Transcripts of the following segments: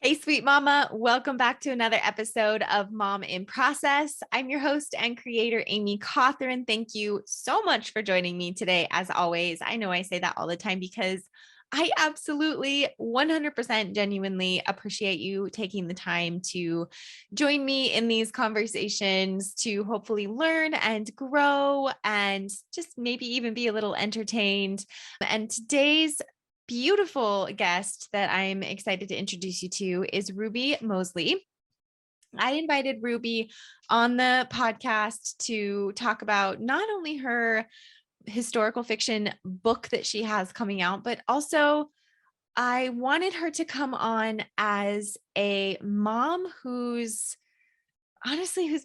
Hey, sweet mama. Welcome back to another episode of Mom in Process. I'm your host and creator, Amy Cawthorn. Thank you so much for joining me today. As always, I know I say that all the time because I absolutely 100% genuinely appreciate you taking the time to join me in these conversations to hopefully learn and grow and just maybe even be a little entertained. And today's beautiful guest that I'm excited to introduce you to is Ruby Moseley. I invited Ruby on the podcast to talk about not only her historical fiction book that she has coming out, but also I wanted her to come on as a mom who's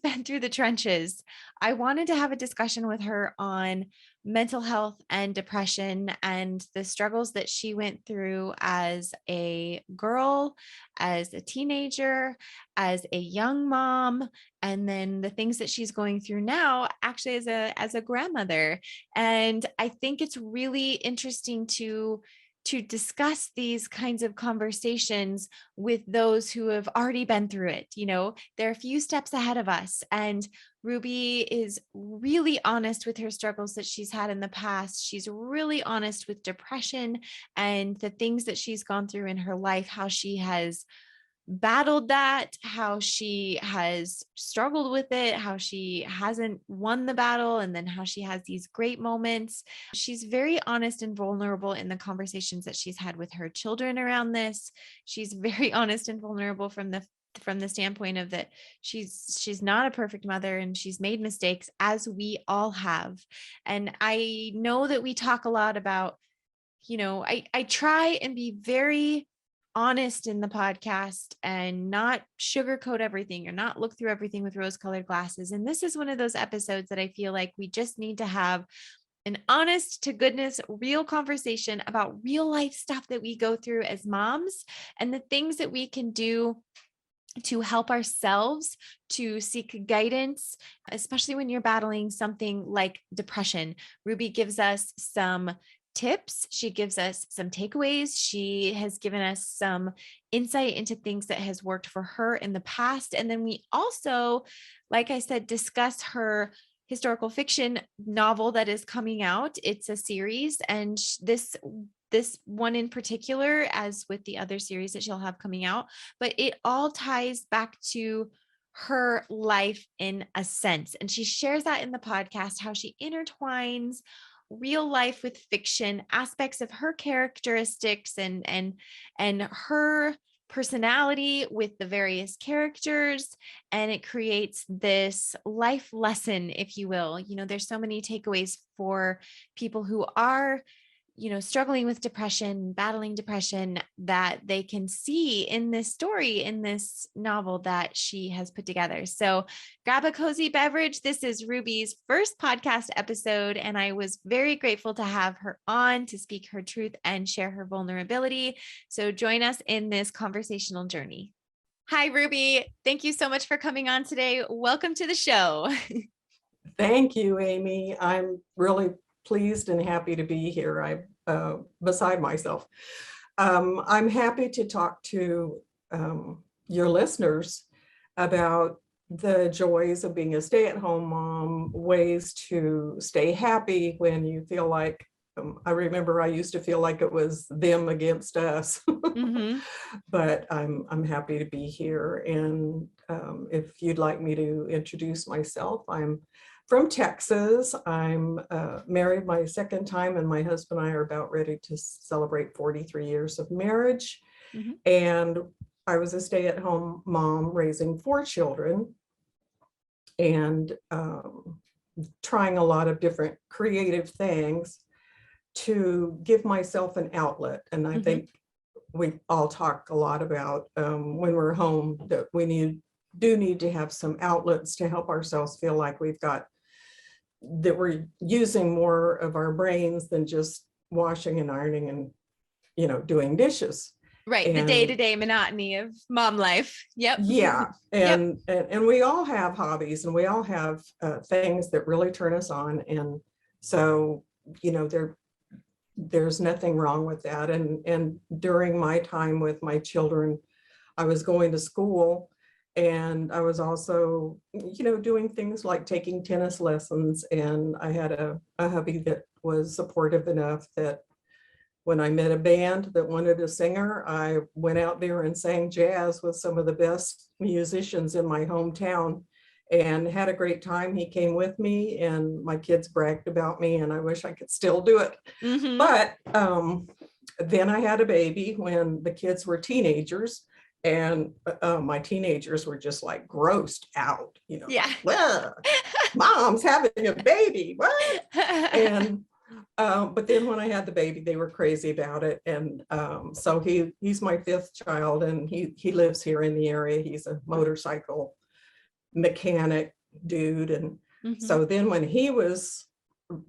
been through the trenches. I wanted to have a discussion with her on mental health and depression and the struggles that she went through as a girl, as a teenager, as a young mom, and then the things that she's going through now actually as a grandmother. And I think it's really interesting to discuss these kinds of conversations with those who have already been through it. You know, they're a few steps ahead of us. And Ruby is really honest with her struggles that she's had in the past. She's really honest with depression and the things that she's gone through in her life, how she has battled that, how she has struggled with it, how she hasn't won the battle, and then how she has these great moments. She's very honest and vulnerable in the conversations that she's had with her children around this. She's very honest and vulnerable from the standpoint of that she's not a perfect mother and she's made mistakes, as we all have. And I know that we talk a lot about, I try and be very honest in the podcast and not sugarcoat everything or not look through everything with rose-colored glasses. And this is one of those episodes that I feel like we just need to have an honest to goodness, real conversation about real life stuff that we go through as moms and the things that we can do to help ourselves to seek guidance, especially when you're battling something like depression. Ruby gives us some tips. She gives us some takeaways. She has given us some insight into things that has worked for her in the past. And then we also, like I said, discuss her historical fiction novel that is coming out. It's a series, and this one in particular, as with the other series that she'll have coming out, but it all ties back to her life in a sense. And she shares that in the podcast, how she intertwines real life with fiction, aspects of her characteristics and her personality with the various characters, and it creates this life lesson, if you will. There's so many takeaways for people who are struggling with depression, battling depression, that they can see in this story, in this novel that she has put together. So grab a cozy beverage. This is Ruby's first podcast episode, and I was very grateful to have her on to speak her truth and share her vulnerability. So join us in this conversational journey. Hi, Ruby. Thank you so much for coming on today. Welcome to the show. Thank you, Amy. I'm really pleased and happy to be here. I'm beside myself. I'm happy to talk to your listeners about the joys of being a stay-at-home mom, ways to stay happy when you feel like, I remember I used to feel like it was them against us, Mm-hmm. but I'm happy to be here. And if you'd like me to introduce myself, I'm from Texas. I'm married my second time, and my husband and I are about ready to celebrate 43 years of marriage. Mm-hmm. And I was a stay-at-home mom raising 4 children and trying a lot of different creative things to give myself an outlet. And I think we all talk a lot about when we're home that we do need to have some outlets to help ourselves feel like that we're using more of our brains than just washing and ironing and doing dishes. Right. And the day-to-day monotony of mom life. Yep. yeah. Yep. And we all have hobbies, and we all have things that really turn us on. And so, there's nothing wrong with that. And during my time with my children, I was going to school, and I was also, doing things like taking tennis lessons. And I had a hubby that was supportive enough that when I met a band that wanted a singer, I went out there and sang jazz with some of the best musicians in my hometown and had a great time. He came with me, and my kids bragged about me, and I wish I could still do it. Mm-hmm. But then I had a baby when the kids were teenagers, and my teenagers were just like grossed out, Yeah. like, well, mom's having a baby, what? And but then when I had the baby, they were crazy about it. And so he's my fifth child, and he lives here in the area. He's a motorcycle mechanic dude. And Mm-hmm. so then when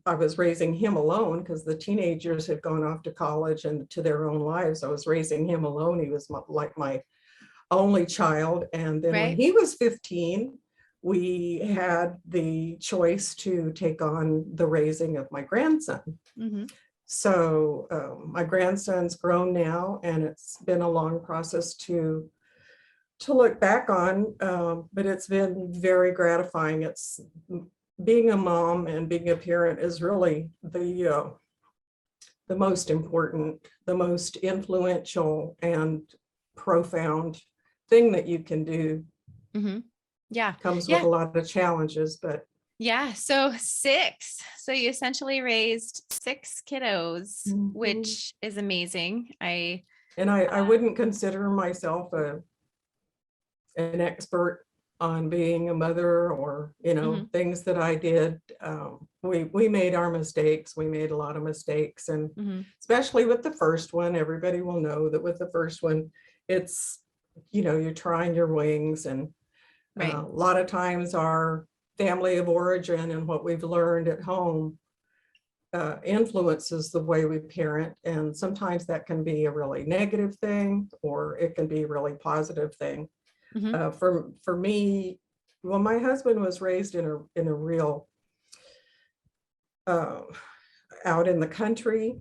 I was raising him alone because the teenagers had gone off to college and to their own lives. I was raising him alone. He was like my only child. And then when Right. he was 15, we had the choice to take on the raising of my grandson. Mm-hmm. So my grandson's grown now, and it's been a long process to look back on, but it's been very gratifying. It's being a mom and being a parent is really the most important, the most influential and profound thing that you can do. Mm-hmm. Yeah. Comes with Yeah. a lot of challenges, but Yeah. So 6. So you essentially raised 6 kiddos, mhm. which is amazing. And I wouldn't consider myself an expert on being a mother or, Mhm. things that I did. We made our mistakes. We made a lot of mistakes. And Mhm. especially with the first one, everybody will know that with the first one, it's, you're trying your wings. And Right. a lot of times our family of origin and what we've learned at home influences the way we parent. And sometimes that can be a really negative thing, or it can be a really positive thing. Mhm. For me, well, my husband was raised in a real uh, out in the country,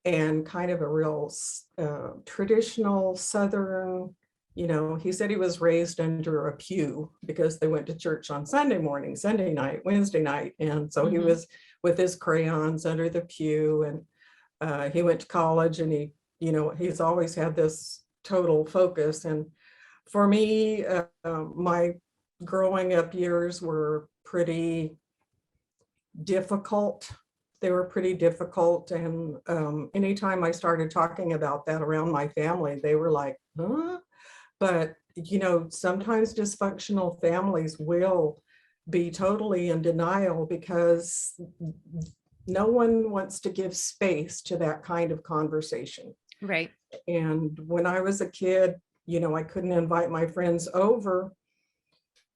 and kind of a real traditional Southern. He said he was raised under a pew because they went to church on Sunday morning, Sunday night, Wednesday night, and so he Mhm. was with his crayons under the pew. And he went to college, and he's always had this total focus. And for me, my growing up years were pretty difficult. They were pretty difficult. And anytime I started talking about that around my family, they were like, huh? But, sometimes dysfunctional families will be totally in denial because no one wants to give space to that kind of conversation. Right. And when I was a kid, I couldn't invite my friends over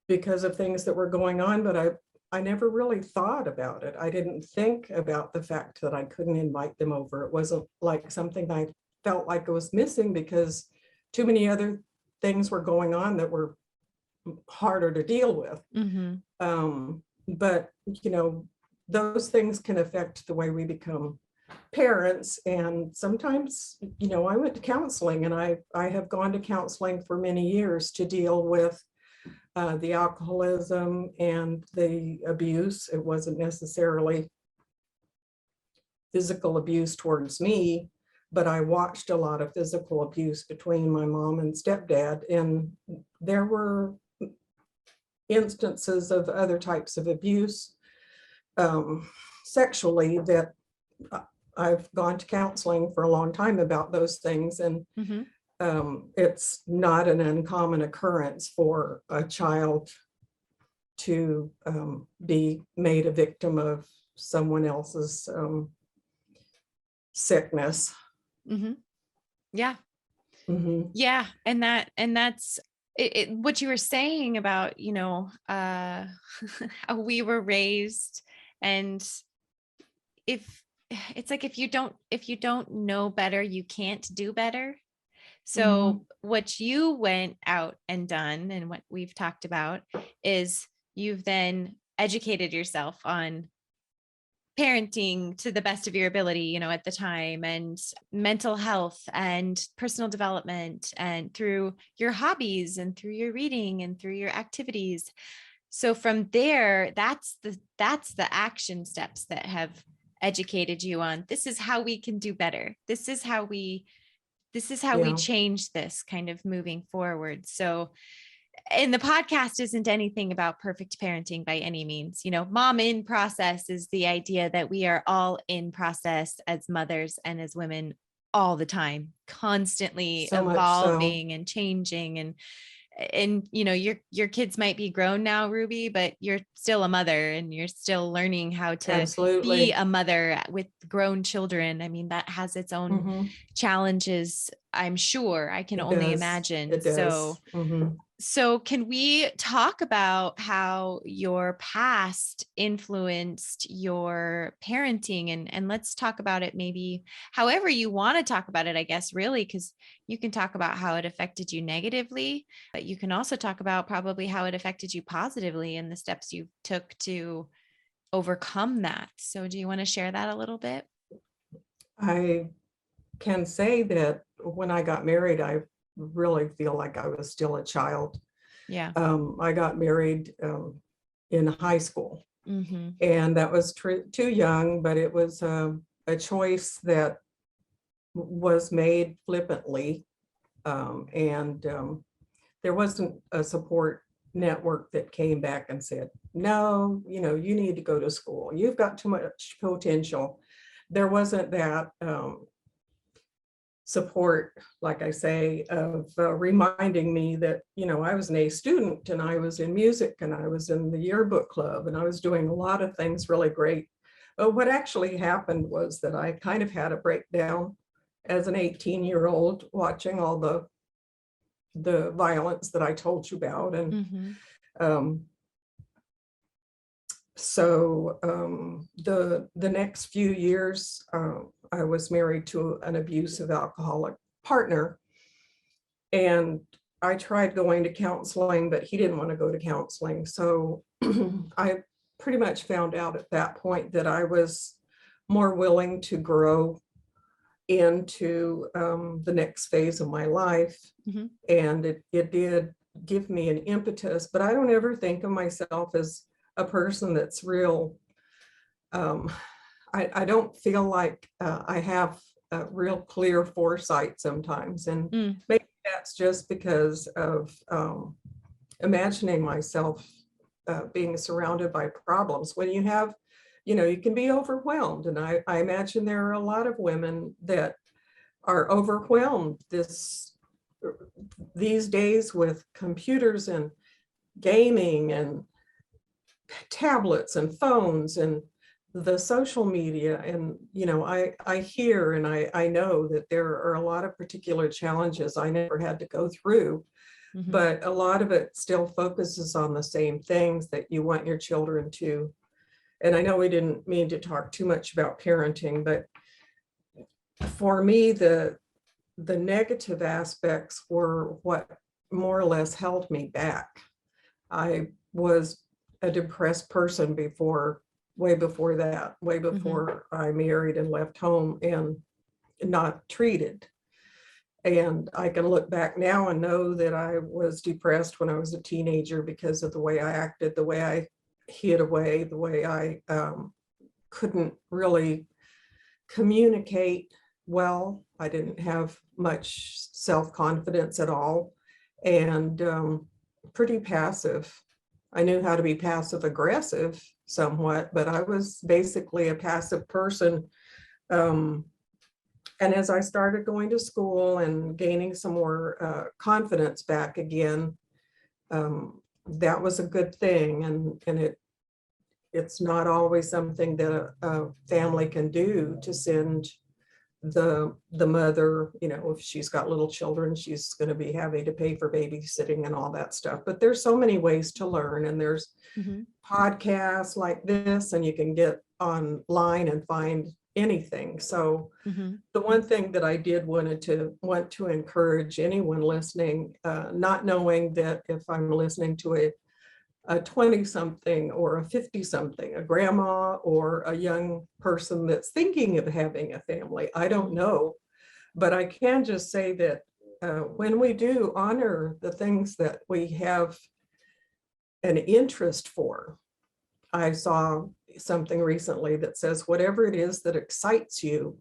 because of things that were going on, but I never really thought about it. I didn't think about the fact that I couldn't invite them over. It wasn't like something I felt like I was missing because too many other things were going on that were harder to deal with. Mhm. But those things can affect the way we become parents. And sometimes, I went to counseling, and I have gone to counseling for many years to deal with the alcoholism and the abuse. It wasn't necessarily physical abuse towards me, but I watched a lot of physical abuse between my mom and stepdad. And there were instances of other types of abuse sexually that I've gone to counseling for a long time about those things. And Mhm. it's not an uncommon occurrence for a child to be made a victim of someone else's sickness. Mhm. Yeah. Mhm. Yeah. And that's what you were saying about, how we were raised. And if it's like, if you don't know better, you can't do better. So Mhm. what you went out and done, and what we've talked about, is you've then educated yourself on parenting to the best of your ability, you know, at the time, and mental health and personal development, and through your hobbies and through your reading and through your activities. So from there, that's the action steps that have educated you on, this is how we can do better. This is how we Yeah. change this kind of moving forward. So, and the podcast isn't anything about perfect parenting by any means. You know, mom in process is the idea that we are all in process as mothers and as women all the time, constantly So much so. evolving and changing. And you know, your kids might be grown now, Ruby, but you're still a mother and you're still learning how to be Absolutely. a mother with grown children. I mean, that has its own Hmm. challenges, I'm sure. I can It only does. imagine. It does. So can we talk about how your past influenced your parenting, and let's talk about it maybe however you want to talk about it, I guess, really, because you can talk about how it affected you negatively, but you can also talk about probably how it affected you positively and the steps you took to overcome that. So do you want to share that a little bit? I can say that when I got married, I really feel like I was still a child. Yeah. I got married in high school, Mm-hmm. and that was too young, but it was a choice that was made flippantly. And there wasn't a support network that came back and said, no, you need to go to school. You've got too much potential. There wasn't that support, like I say, of reminding me that, I was an A student and I was in music and I was in the yearbook club and I was doing a lot of things really great. But what actually happened was that I kind of had a breakdown as an 18-year-old watching all the violence that I told you about. And Mm-hmm. um, the next few years, I was married to an abusive alcoholic partner, and I tried going to counseling, but he didn't want to go to counseling. So I pretty much found out at that point that I was more willing to grow into the next phase of my life. Mm-hmm. And it did give me an impetus, but I don't ever think of myself as a person that's real. I don't feel like I have a real clear foresight sometimes. And Mm. maybe that's just because of imagining myself being surrounded by problems. When you have, you can be overwhelmed. And I imagine there are a lot of women that are overwhelmed these days with computers and gaming and tablets and phones and the social media. And I hear and I know that there are a lot of particular challenges I never had to go through, Mm-hmm. but a lot of it still focuses on the same things that you want your children to. And I know we didn't mean to talk too much about parenting, but for me, the negative aspects were what more or less held me back. I was a depressed person way before that, way Mm-hmm. before I married and left home and not treated. And I can look back now and know that I was depressed when I was a teenager because of the way I acted, the way I hid away, the way I couldn't really communicate well. I didn't have much self-confidence at all, and pretty passive. I knew how to be passive aggressive somewhat, but I was basically a passive person. Um, and as I started going to school and gaining some more confidence back again, that was a good thing. And it's not always something that a family can do, to send the mother, if she's got little children, she's going to be having to pay for babysitting and all that stuff. But there's so many ways to learn, and there's Mm-hmm. podcasts like this, and you can get online and find anything. So Mm-hmm. the one thing that I did want to encourage anyone listening, not knowing that if I'm listening to a a 20-something or a 50-something, a grandma or a young person that's thinking of having a family. I don't know, but I can just say that when we do honor the things that we have an interest for, I saw something recently that says whatever it is that excites you,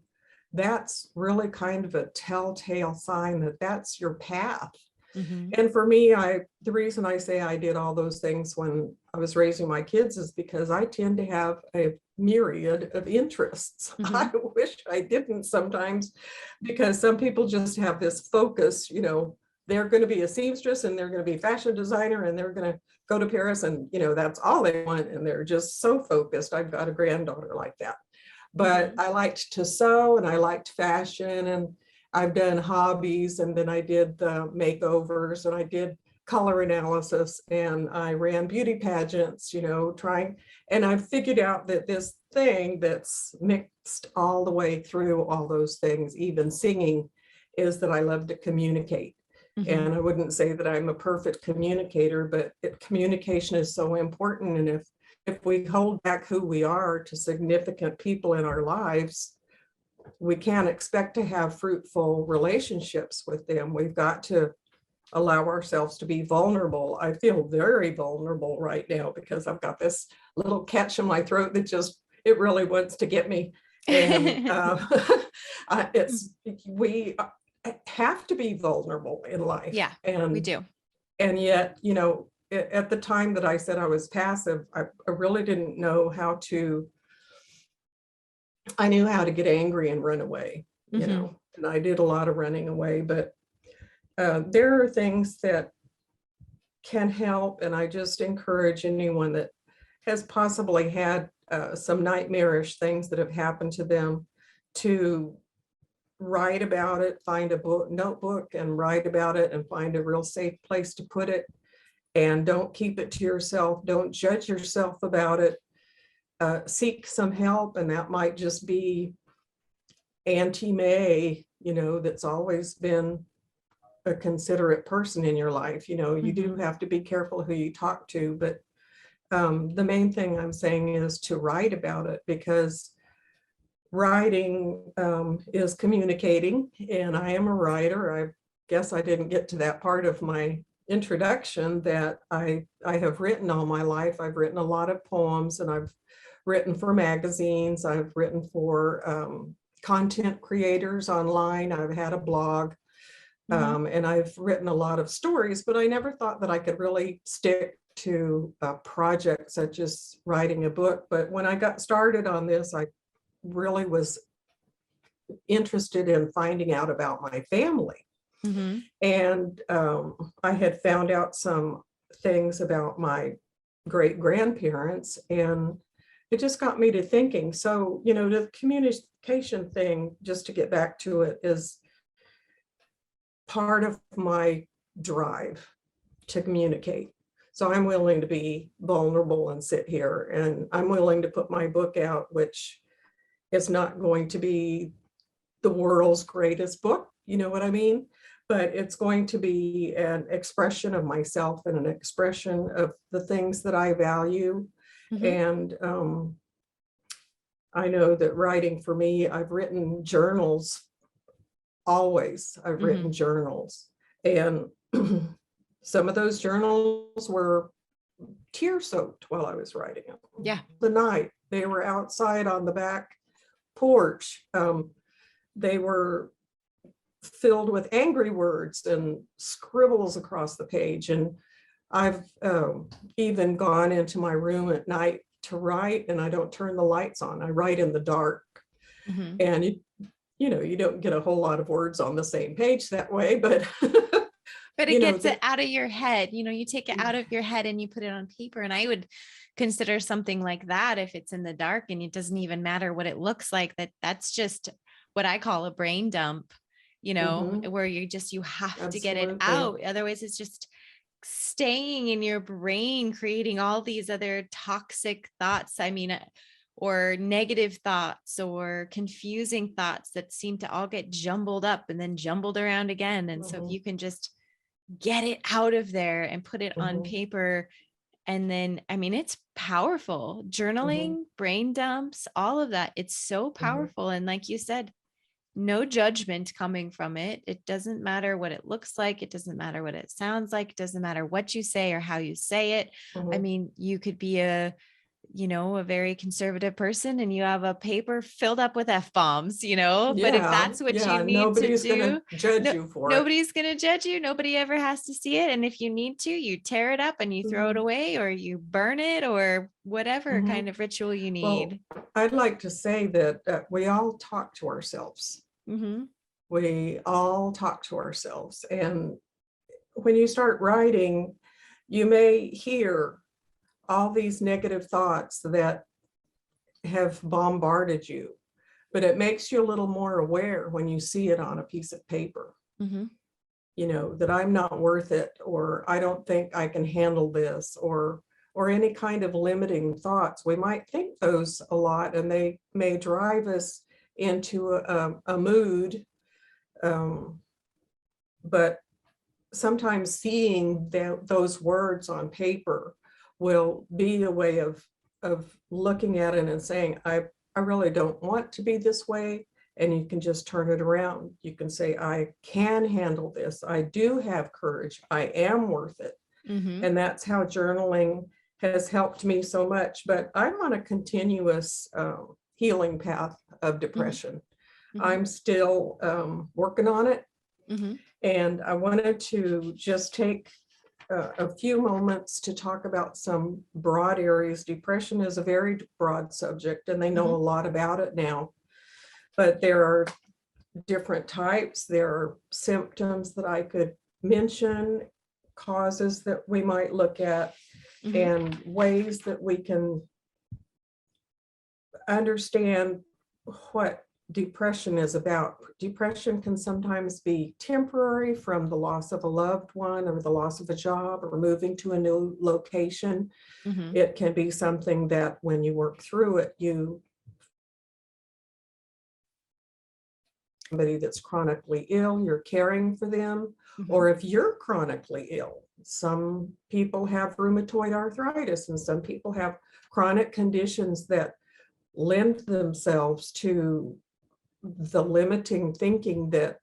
that's really kind of a telltale sign that that's your path. Mhm. And for me, the reason I say I did all those things when I was raising my kids is because I tend to have a myriad of interests. I Mhm. wish I didn't sometimes, because some people just have this focus, they're going to be a seamstress and they're going to be a fashion designer and they're going to go to Paris and, that's all they want. And they're just so focused. I've got a granddaughter like that. But Mhm. I liked to sew and I liked fashion, and I've done hobbies, and then I did the makeovers and I did color analysis and I ran beauty pageants, trying, and I figured out that this thing that's mixed all the way through all those things, even singing, is that I love to communicate. Mhm. And I wouldn't say that I'm a perfect communicator, but communication is so important. And if we hold back who we are to significant people in our lives, we can't expect to have fruitful relationships with them. We've got to allow ourselves to be vulnerable. I feel very vulnerable right now because I've got this little catch in my throat that it really wants to get me. And we have to be vulnerable in life. Yeah, we do. And yet, at the time that I said I was passive, I really didn't know I knew how to get angry and run away, Mhm. and I did a lot of running away, but there are things that can help. And I just encourage anyone that has possibly had some nightmarish things that have happened to them to write about it, find a notebook and write about it, and find a real safe place to put it. And don't keep it to yourself. Don't judge yourself about it. Seek some help. And that might just be Auntie May, that's always been a considerate person in your life. You do Mhm. have to be careful who you talk to, but the main thing I'm saying is to write about it, because writing is communicating, and I am a writer. I guess I didn't get to that part of my introduction, that I have written all my life. I've written a lot of poems, and I've written for magazines. I've written for content creators online. I've had a blog. Mhm. And I've written a lot of stories, but I never thought that I could really stick to a project such as writing a book. But when I got started on this, I really was interested in finding out about my family. Mhm. And I had found out some things about my great grandparents, and it just got me to thinking. So, the communication thing, just to get back to it, is part of my drive to communicate. So I'm willing to be vulnerable and sit here, and I'm willing to put my book out, which is not going to be the world's greatest book, you know what I mean? But it's going to be an expression of myself and an expression of the things that I value. Mhm. And I know that writing for me, I've written journals always. I've written Mhm. journals. And some of those journals were tear soaked while I was writing them. Yeah. The night they were outside on the back porch. They were filled with angry words and scribbles across the page. And I've even gone into my room at night to write, and I don't turn the lights on. I write in the dark. Mhm. And you don't get a whole lot of words on the same page that way, but But it you know gets it that out of your head. You take it out of your head and you put it on paper. And I would consider something like that, if it's in the dark and it doesn't even matter what it looks like, that's just what I call a brain dump, Mhm, where you have to get it absolutely. out. Otherwise, it's just staying in your brain, creating all these other toxic thoughts. I mean, or negative thoughts or confusing thoughts that seem to all get jumbled up and then jumbled around again. And so if Mhm, you can just get it out of there and put it on mhm. paper, And then, I mean, it's powerful. Mhm, Journaling, brain dumps, all of that. It's so mhm, powerful. And like you said, no judgment coming from it. It doesn't matter what it looks like. It doesn't matter what it sounds like. It doesn't matter what you say or how you say it. I mhm. mean, you could be a very conservative person and you have a paper filled up with F-bombs, but if Yeah, that's what you yeah, need to nobody's do, gonna judge no, you for it. nobody's going to judge you. Nobody ever has to see it. And if you need to, you tear it up and you throw it Mhm, away or you burn it or whatever kind mhm. of ritual you Well, need. I'd like to say that we all talk to ourselves. Mm-hmm. We all talk to ourselves. And when you start writing, you may hear all these negative thoughts that have bombarded you, but it makes you a little more aware when you see it on a piece of paper, Mm-hmm. that I'm not worth it, or I don't think I can handle this, or any kind of limiting thoughts. We might think those a lot and they may drive us into a mood, um, but sometimes seeing those words on paper will be a way of looking at it and saying, I really don't want to be this way. And you can just turn it around. You can say, I can handle this. I do have courage. I am worth it. Mm-hmm. And that's how journaling has helped me so much. But I'm on a continuous healing path of Mm-hmm. depression. Mm-hmm. I'm still working on it. Mm-hmm. And I wanted to just take a few moments to talk about some broad areas. Depression is a very broad subject, and they know Mm-hmm. a lot about it now. But there are different types. There are symptoms that I could mention, causes that we might look at, Mm-hmm. and ways that we can understand what depression is about. Depression can sometimes be temporary from the loss of a loved one or the loss of a job or moving to a new location. Mm-hmm. It can be something that when you work through it, you somebody that's chronically ill, you're caring for them, Mm-hmm. or if you're chronically ill. Some people have rheumatoid arthritis and some people have chronic conditions that lend themselves to the limiting thinking that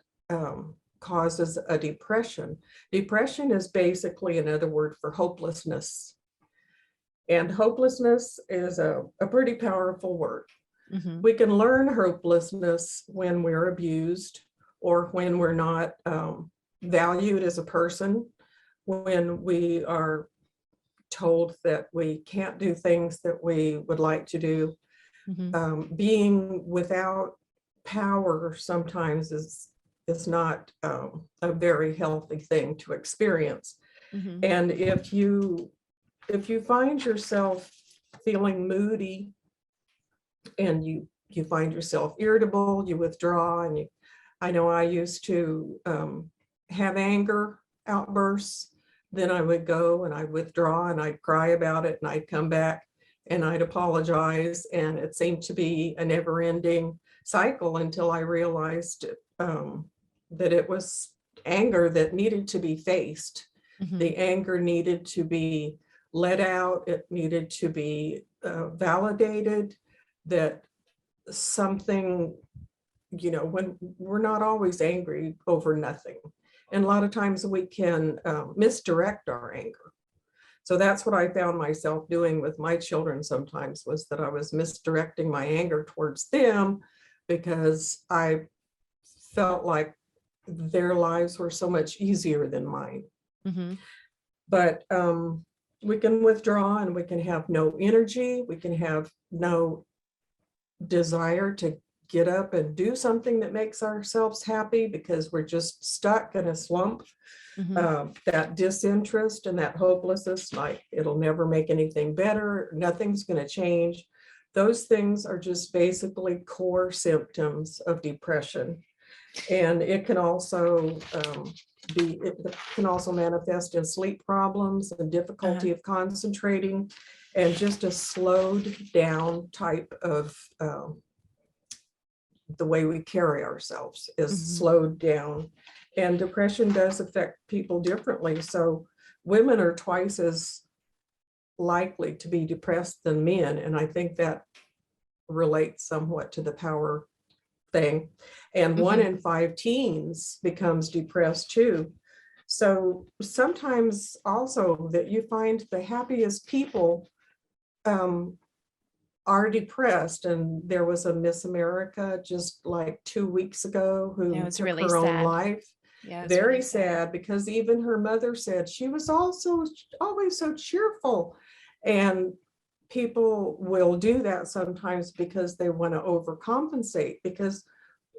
causes a depression. Depression is basically another word for hopelessness. And hopelessness is a pretty powerful word. Mm-hmm. We can learn hopelessness when we're abused or when we're not valued as a person, when we are told that we can't do things that we would like to do. Mm-hmm. Being without power sometimes is not a very healthy thing to experience. Mm-hmm. And if you find yourself feeling moody and you find yourself irritable, you withdraw, and I know I used to have anger outbursts. Then I would go and I'd withdraw and I'd cry about it and I'd come back and I'd apologize. And it seemed to be a never ending cycle until I realized that it was anger that needed to be faced. Mm-hmm. The anger needed to be let out, it needed to be validated, that something, when we're not always angry over nothing. And a lot of times we can misdirect our anger. So that's what I found myself doing with my children sometimes, was that I was misdirecting my anger towards them because I felt like their lives were so much easier than mine. Mm-hmm. But we can withdraw and we can have no energy. We can have no desire to get up and do something that makes ourselves happy because we're just stuck in a slump. Mm-hmm. That disinterest and that hopelessness, like it'll never make anything better, nothing's going to change. Those things are just basically core symptoms of depression. And it can also it can also manifest in sleep problems and Uh-huh. difficulty of concentrating, and just a slowed down type of the way we carry ourselves is Mm-hmm. slowed down. And depression does affect people differently. So women are twice as likely to be depressed than men. And I think that relates somewhat to the power thing. And 1 in 5 teens becomes depressed too. So sometimes also that you find the happiest people are depressed. And there was a Miss America just like 2 weeks ago Yeah, it who was took really her own sad. life. Yeah, it was really Very sad. sad, because even her mother said she was also always so cheerful. And people will do that sometimes because they want to overcompensate, because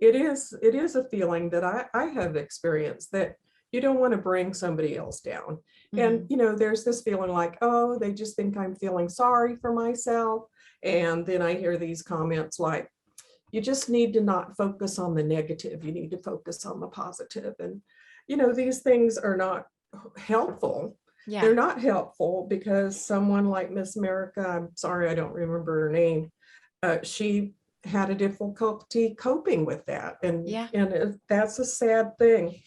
it is a feeling that I have experienced, that you don't want to bring somebody else down. And Mhm. there's this feeling like, oh, they just think I'm feeling sorry for myself. And then I hear these comments like, you just need to not focus on the negative, you need to focus on the positive. And these things are not helpful. Yeah. They're not helpful, because someone like Miss America, I'm sorry I don't remember her name, she had a difficulty coping with that. and Yeah. and that's a sad thing.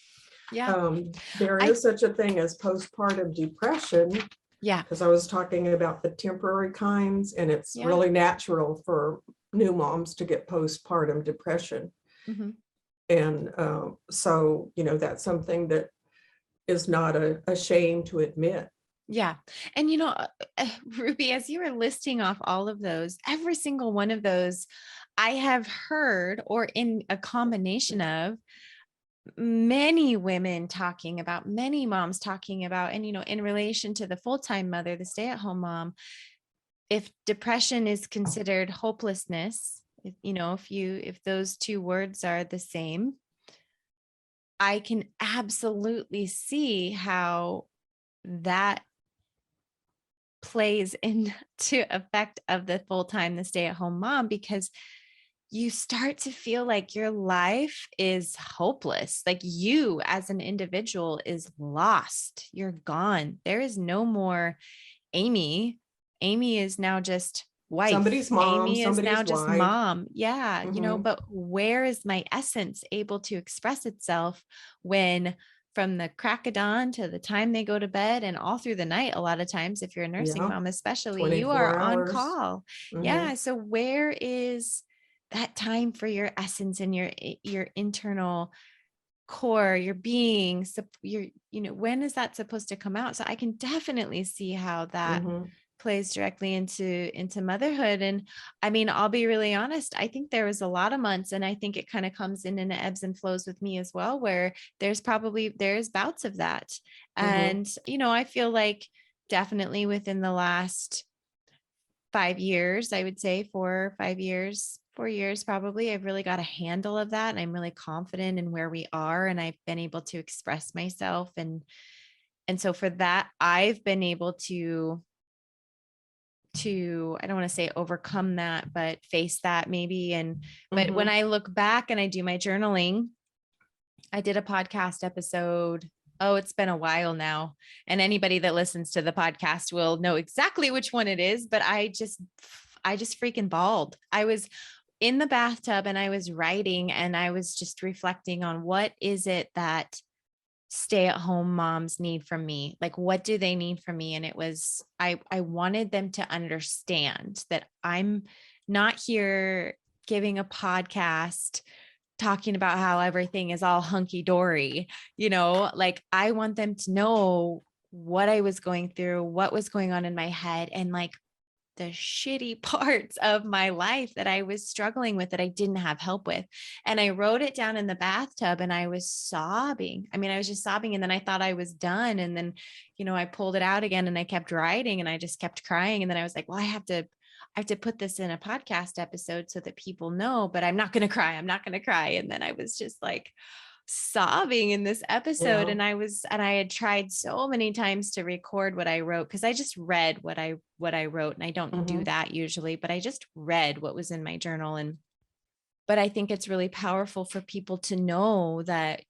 Yeah. There I is such a thing as postpartum depression, yeah. because I was talking about the temporary kinds, and it's Yeah. really natural for new moms to get postpartum depression. Mhm. And so, that's something that is not a shame to admit. Yeah. And Ruby, as you were listing off all of those, every single one of those I have heard, or in a combination of, many women talking about, many moms talking about. And in relation to the full-time mother, the stay-at-home mom, if depression is considered hopelessness, if those two words are the same, I can absolutely see how that plays into effect of the full-time, the stay-at-home mom, because you start to feel like your life is hopeless. Like you as an individual is lost. You're gone. There is no more Amy. Amy is now just wife. Somebody's mom, Amy is now somebody's just wife. mom. Yeah. Mhm. But where is my essence able to express itself when, from the crack of dawn to the time they go to bed and all through the night, a lot of times, if you're a nursing Yeah, mom, especially, you are 24 on hours. call. Mhm. Yeah. So where is that time for your essence and your internal core, your being, when is that supposed to come out? So I can definitely see how that Mhm. plays directly into motherhood. And I mean, I'll be really honest, I think there was a lot of months, and I think it kind of comes in ebbs and flows with me as well, where there's bouts of that. Mhm. And I feel like definitely within the last 5 years, I would say 4 or 5 years, 4 years probably, I've really got a handle of that. And I'm really confident in where we are. And I've been able to express myself. And so for that, I've been able to, I don't want to say overcome that, but face that maybe. But when Mhm. I look back and I do my journaling, I did a podcast episode. Oh, it's been a while now. And anybody that listens to the podcast will know exactly which one it is, but I just freaking bawled. I was in the bathtub and I was writing, and I was just reflecting on what is it that stay-at-home moms need from me? Like, what do they need from me? And it was, I wanted them to understand that I'm not here giving a podcast talking about how everything is all hunky dory, like I want them to know what I was going through, what was going on in my head, and like the shitty parts of my life that I was struggling with, that I didn't have help with. And I wrote it down in the bathtub, and I was sobbing. I mean, I was just sobbing. And then I thought I was done. And then, I pulled it out again, and I kept writing, and I just kept crying. And then I was like, well, I have to put this in a podcast episode so that people know, but I'm not going to cry. I'm not going to cry. And then I was just like sobbing in this episode. Yeah. And I had tried so many times to record what I wrote, because I just read what I wrote. And I don't do Mhm. that usually, but I just read what was in my journal. But I think it's really powerful for people to know that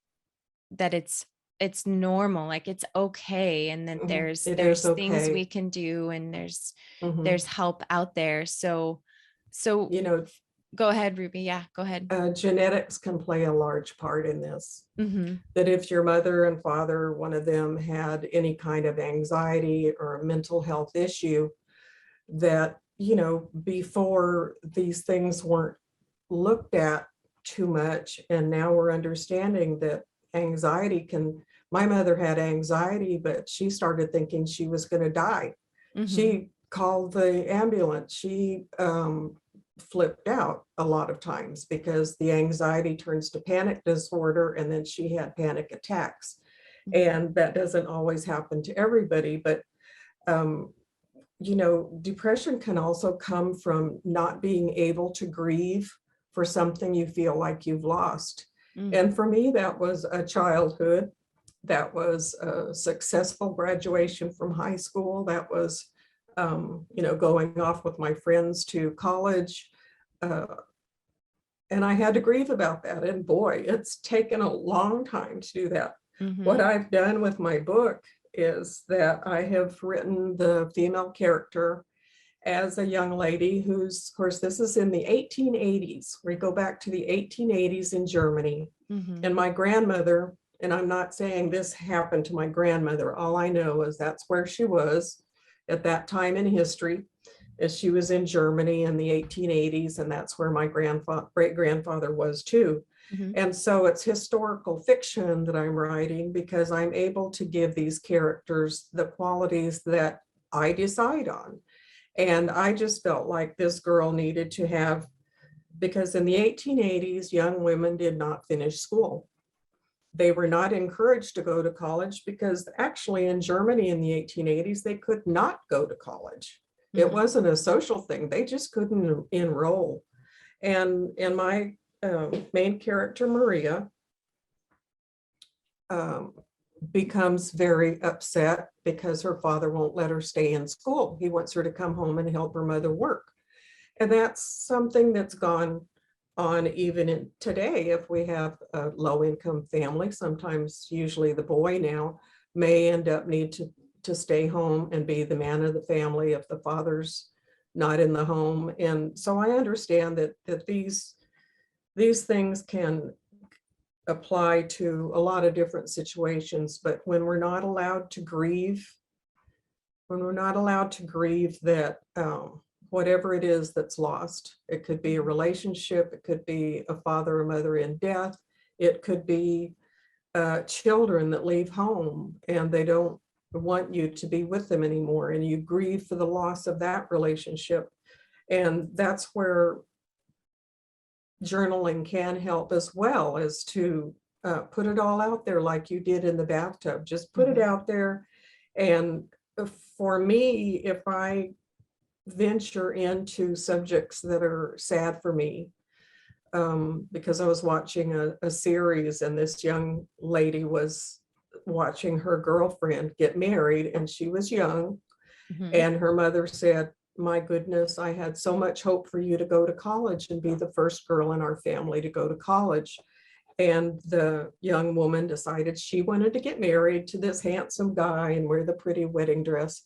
it's normal, like it's okay. And that Mhm. there's It is there's things we okay. can do, and there's Mhm. help out there. So You know, Go ahead, Ruby. Yeah, go ahead. Genetics can play a large part in this. Mm-hmm. That if your mother and father, one of them had any kind of anxiety or a mental health issue, that, before these things weren't looked at too much. And now we're understanding that my mother had anxiety, but she started thinking she was going to die. Mm-hmm. She called the ambulance. She flipped out a lot of times because the anxiety turns to panic disorder, and then she had panic attacks. Mm-hmm. And that doesn't always happen to everybody, but depression can also come from not being able to grieve for something you feel like you've lost. Mm-hmm. And for me, that was a childhood. That was a successful graduation from high school. That was, going off with my friends to college. And I had to grieve about that. And boy, it's taken a long time to do that. What Mm-hmm. I've done with my book is that I have written the female character as a young lady who's, of course, this is in the 1880s. We go back to the 1880s in Germany. Mm-hmm. And my grandmother, and I'm not saying this happened to my grandmother, all I know is that's where she was at that time in history, as she was in Germany in the 1880s, and that's where my great-grandfather was too. Mm-hmm. And so it's historical fiction that I'm writing because I'm able to give these characters the qualities that I decide on. And I just felt like this girl needed to have, because in the 1880s, young women did not finish school. They were not encouraged to go to college because actually in Germany in the 1880s, they could not go to college. It Mm-hmm. wasn't a social thing. They just couldn't enroll. And my main character, Maria, becomes very upset because her father won't let her stay in school. He wants her to come home and help her mother work. And that's something that's gone on even in today. If we have a low income family, sometimes usually the boy now may end up need to stay home and be the man of the family if the father's not in the home. And so I understand that these things can apply to a lot of different situations, but when we're not allowed to grieve, that whatever it is that's lost, it could be a relationship, it could be a father or mother in death, it could be children that leave home and they don't want you to be with them anymore, and you grieve for the loss of that relationship. And that's where journaling can help, as well as to put it all out there like you did in the bathtub. Just put it Mm-hmm. out there. And for me, if I venture into subjects that are sad for me, because I was watching a series and this young lady was watching her girlfriend get married, and she was young, Mm-hmm. and her mother said, "My goodness, I had so much hope for you to go to college and be the first girl in our family to go to college." And the young woman decided she wanted to get married to this handsome guy and wear the pretty wedding dress.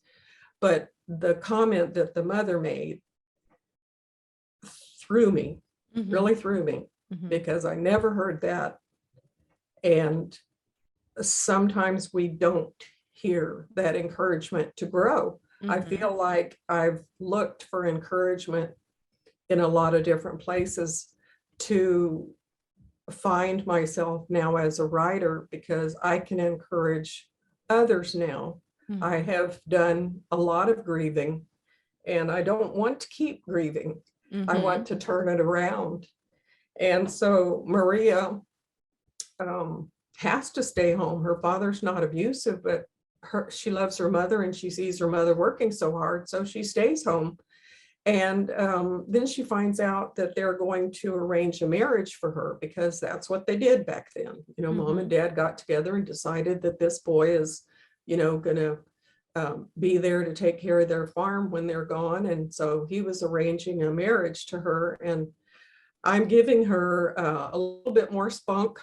But the comment that the mother made threw me, Mm-hmm. really threw me, Mm-hmm. because I never heard that. And sometimes we don't hear that encouragement to grow. I Mm-hmm. feel like I've looked for encouragement in a lot of different places to find myself now as a writer, because I can encourage others now. I Mm-hmm. have done a lot of grieving, and I don't want to keep grieving. I Mm-hmm. want to turn it around. And so Maria has to stay home. Her father's not abusive, but she loves her mother and she sees her mother working so hard, so she stays home. And then she finds out that they're going to arrange a marriage for her, because that's what they did back then. Mom Mm-hmm. and dad got together and decided that this boy is, going to be there to take care of their farm when they're gone. And so he was arranging a marriage to her. And I'm giving her a little bit more spunk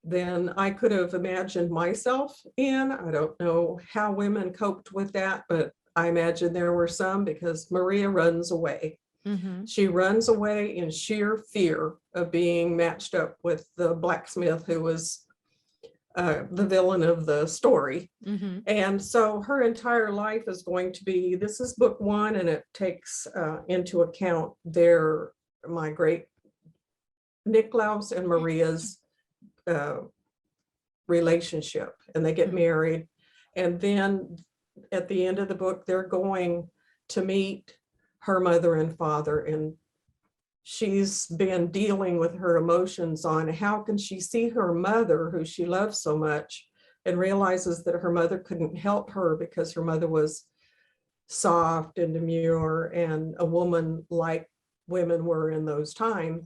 than I could have imagined myself in. I don't know how women coped with that, but I imagine there were some, because Maria runs away. Mm-hmm. She runs away in sheer fear of being matched up with the blacksmith who was the villain of the story. Mm-hmm. And so her entire life is going to be, this is book one, and it takes into account my great Niklaus and Maria's relationship, and they get married. And then at the end of the book, they're going to meet her mother and father, and she's been dealing with her emotions on how can she see her mother, who she loves so much, and realizes that her mother couldn't help her because her mother was soft and demure and a woman like women were in those times.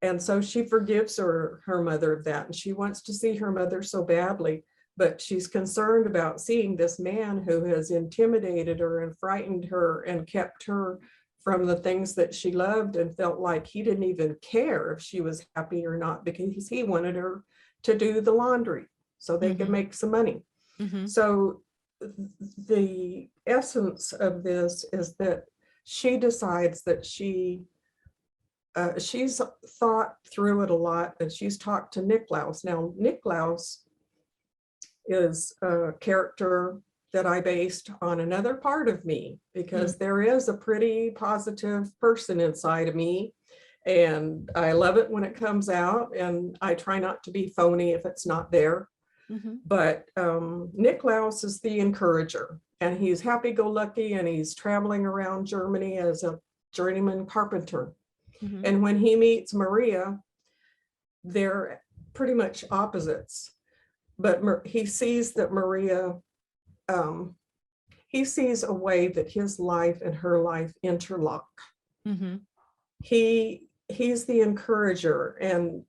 And so she forgives her mother of that, and she wants to see her mother so badly, but she's concerned about seeing this man who has intimidated her and frightened her and kept her from the things that she loved, and felt like he didn't even care if she was happy or not, because he wanted her to do the laundry so they could make some money. Mm-hmm. So the essence of this is that she decides that she's thought through it a lot, and she's talked to Niklaus. Now, Niklaus is a character that I based on another part of me, because there is a pretty positive person inside of me, and I love it when it comes out, and I try not to be phony if it's not there. Mm-hmm. But Niklaus is the encourager, and he's happy-go-lucky, and he's traveling around Germany as a journeyman carpenter. Mm-hmm. And when he meets Maria, they're pretty much opposites. But he sees that Maria, he sees a way that his life and her life interlock. Mm-hmm. He's the encourager, and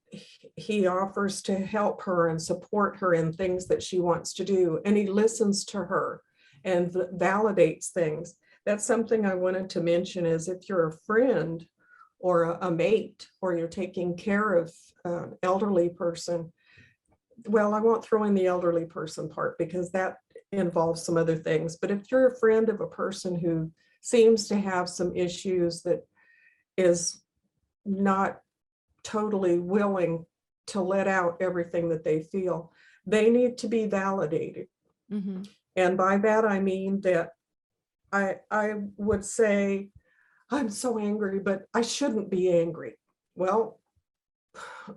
he offers to help her and support her in things that she wants to do. And he listens to her and validates things. That's something I wanted to mention, is if you're a friend or a mate, or you're taking care of an elderly person. Well, I won't throw in the elderly person part because that involves some other things. But if you're a friend of a person who seems to have some issues, that is not totally willing to let out everything that they feel, they need to be validated. Mm-hmm. And by that, I mean that I would say, I'm so angry, but I shouldn't be angry. Well,